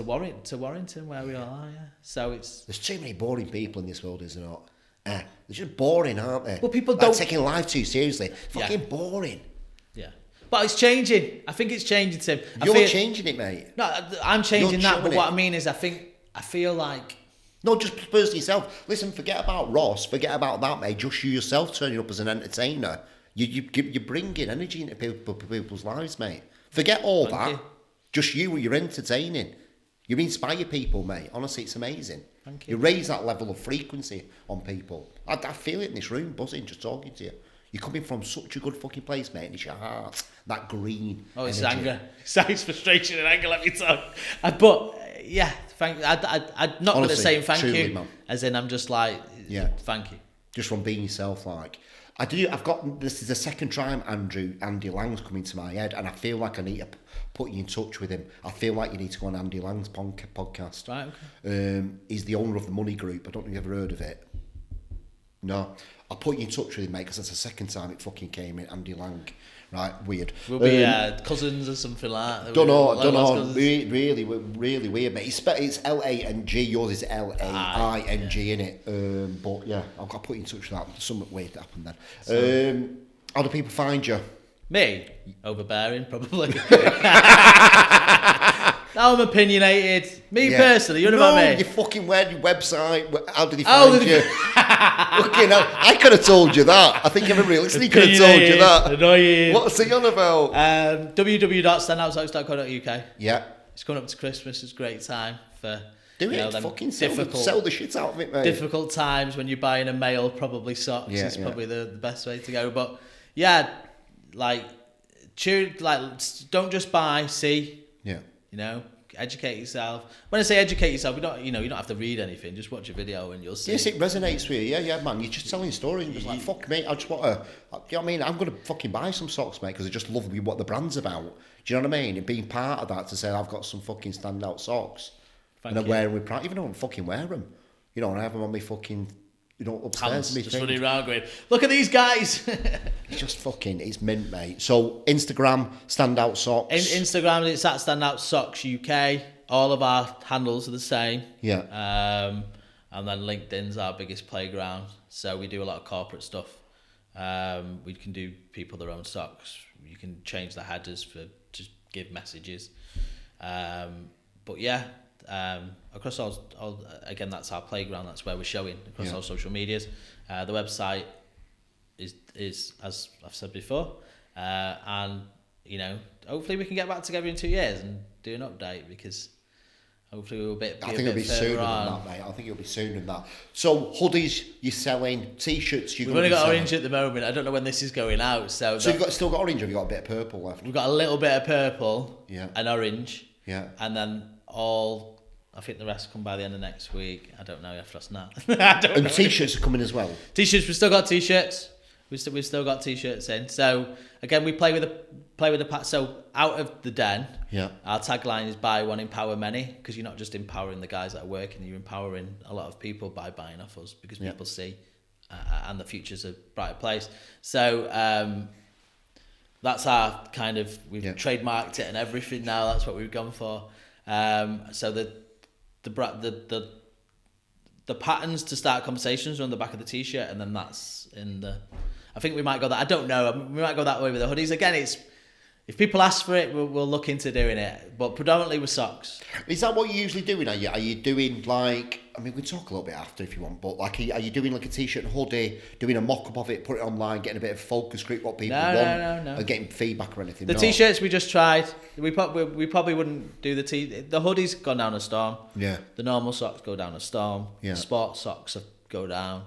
Warrington where we are. Yeah. So there's too many boring people in this world, isn't there? They're just boring, aren't they? Well, people don't taking life too seriously. Fucking boring. Yeah. But it's changing. I think it's changing, Tim. You're changing it, mate. No, I'm changing that. But what I mean is, I feel like. No, just personally yourself. Listen, forget about Ross. Forget about that, mate. Just you yourself turning up as an entertainer. You're bringing energy into people's lives, mate. Forget all that. You. Just you're entertaining. You inspire people, mate. Honestly, it's amazing. Thank you. You raise that level of frequency on people. I feel it in this room, buzzing, just talking to you. You're coming from such a good fucking place, mate. And it's your heart, that green. Oh, it's anger. It's frustration and anger. Let me talk. But yeah, thank. I'm not going to say thank you, man. As in I'm just like, thank you. Just from being yourself, like. This is the second time Andy Lang's coming to my head, and I feel like I need to put you in touch with him. I feel like you need to go on Andy Lang's podcast. Right, okay. He's the owner of the Money Group. I don't know if you've ever heard of it. No. I'll put you in touch with him, mate, because that's the second time it fucking came in, Andy Lang. Right, weird. We'll be cousins or something like that. Don't know. Really weird, mate. It's L-A-N-G. Yours is L-A-I-N-G, innit? But yeah, I've got to put you in touch with that. Something weird happened then. How do people find you? Me? Overbearing, probably. Now I'm opinionated. Me personally, you know about me. You fucking weird your website. How did he find you? Fucking hell, I could have told you that. I think everybody listening could have told you that. Annoying. What's he on about? www.standoutsocks.co.uk. Yeah. It's coming up to Christmas. It's a great time for fucking sell the shit out of it, mate. Difficult times when you're buying a male probably socks. It's probably the best way to go. But yeah, don't just buy, see. Yeah. Educate yourself. When I say educate yourself, you don't have to read anything. Just watch a video and you'll see. Yes, it resonates with you. Yeah, man. You're just telling stories and just like, fuck, mate, I just want to, you know what I mean? I'm going to fucking buy some socks, mate, because I just love what the brand's about. Do you know what I mean? And being part of that to say I've got some fucking standout socks. Thank and you. I wear them with pride, even though I don't fucking wear them. And I have them on my fucking, upstairs. Hands, just running around going, look at these guys. It's just fucking, it's mint, mate. So Instagram, Standout Socks. Instagram, it's at Standout Socks UK. All of our handles are the same. Yeah. And then LinkedIn's our biggest playground. So we do a lot of corporate stuff. We can do people their own socks. You can change the headers to give messages. But yeah, across all again, that's our playground. That's where we're showing across all social medias. The website is as I've said before, and hopefully we can get back together in 2 years and do an update, because hopefully we'll be. I think it'll be sooner than that, mate. I think it'll be sooner than that. So hoodies you're selling, t-shirts We've only got orange at the moment. I don't know when this is going out. So you've still got orange. Or have you got a bit of purple left? We've got a little bit of purple. Yeah. And orange. Yeah. And then I think the rest come by the end of next week. I don't know if that's not. And t-shirts are coming as well. T-shirts, we've still got t-shirts. We've still got t-shirts in. So again, we play with the pack. So out of the den, our tagline is buy one, empower many, because you're not just empowering the guys that are working, you're empowering a lot of people by buying off us, because people see and the future's a brighter place. So that's our kind of, we've trademarked it and everything now. That's what we've gone for. So the patterns to start conversations are on the back of the t-shirt, and then that's in the. I think we might go that. I don't know. We might go that way with the hoodies. Again, if people ask for it, we'll look into doing it. But predominantly with socks. Is that what you're usually doing? Are you doing like I mean, we can talk a little bit after if you want, but like, are you doing like a t-shirt and hoodie, doing a mock-up of it, put it online, getting a bit of focus group, what people want, and getting feedback or anything? The t-shirts we just tried. We probably wouldn't do the The hoodies gone down a storm. Yeah. The normal socks go down a storm. Yeah. The sports socks go down.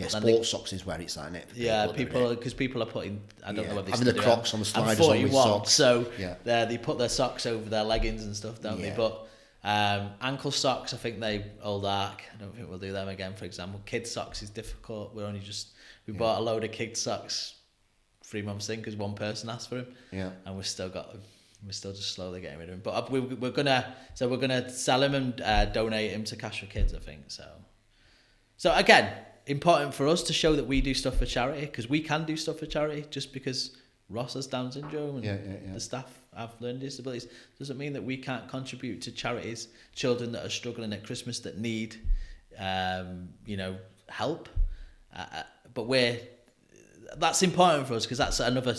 Sports socks is where it's at, isn't it? Because people are putting, I don't know what they having the Crocs on the sliders on with socks. So they put their socks over their leggings and stuff, don't they? But ankle socks, I think they old arc. I don't think we'll do them again. For example, kids socks is difficult. We bought a load of kids socks 3 months in because one person asked for them. Yeah, and we're still just slowly getting rid of them. But we're gonna sell them and donate them to Cash for Kids, I think. So again, important for us to show that we do stuff for charity, because we can do stuff for charity. Just because Ross has Down syndrome and the staff have learning disabilities doesn't mean that we can't contribute to charities, children that are struggling at Christmas that need, help. But that's important for us, because that's another,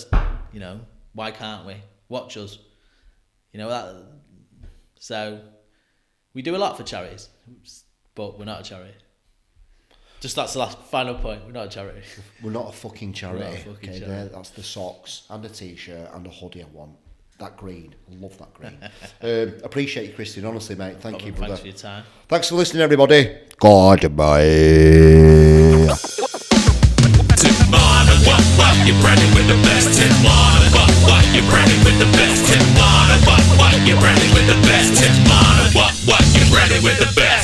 why can't we? Watch us. So we do a lot for charities, but we're not a charity. Just that's the last final point. We're not a charity. We're not a fucking charity. Charity. That's the socks and a t-shirt and a hoodie I want. That green. I love that green. Appreciate you, Christian. Honestly, mate. Thank you, brother. Thanks for your time. Thanks for listening, everybody. Goodbye. Tim Marner, what, you're branded with the best. Tim Marner, what, you're branded with the best. Tim Marner, what, you're branded with the best. Tim Marner, what, you're branded with the best.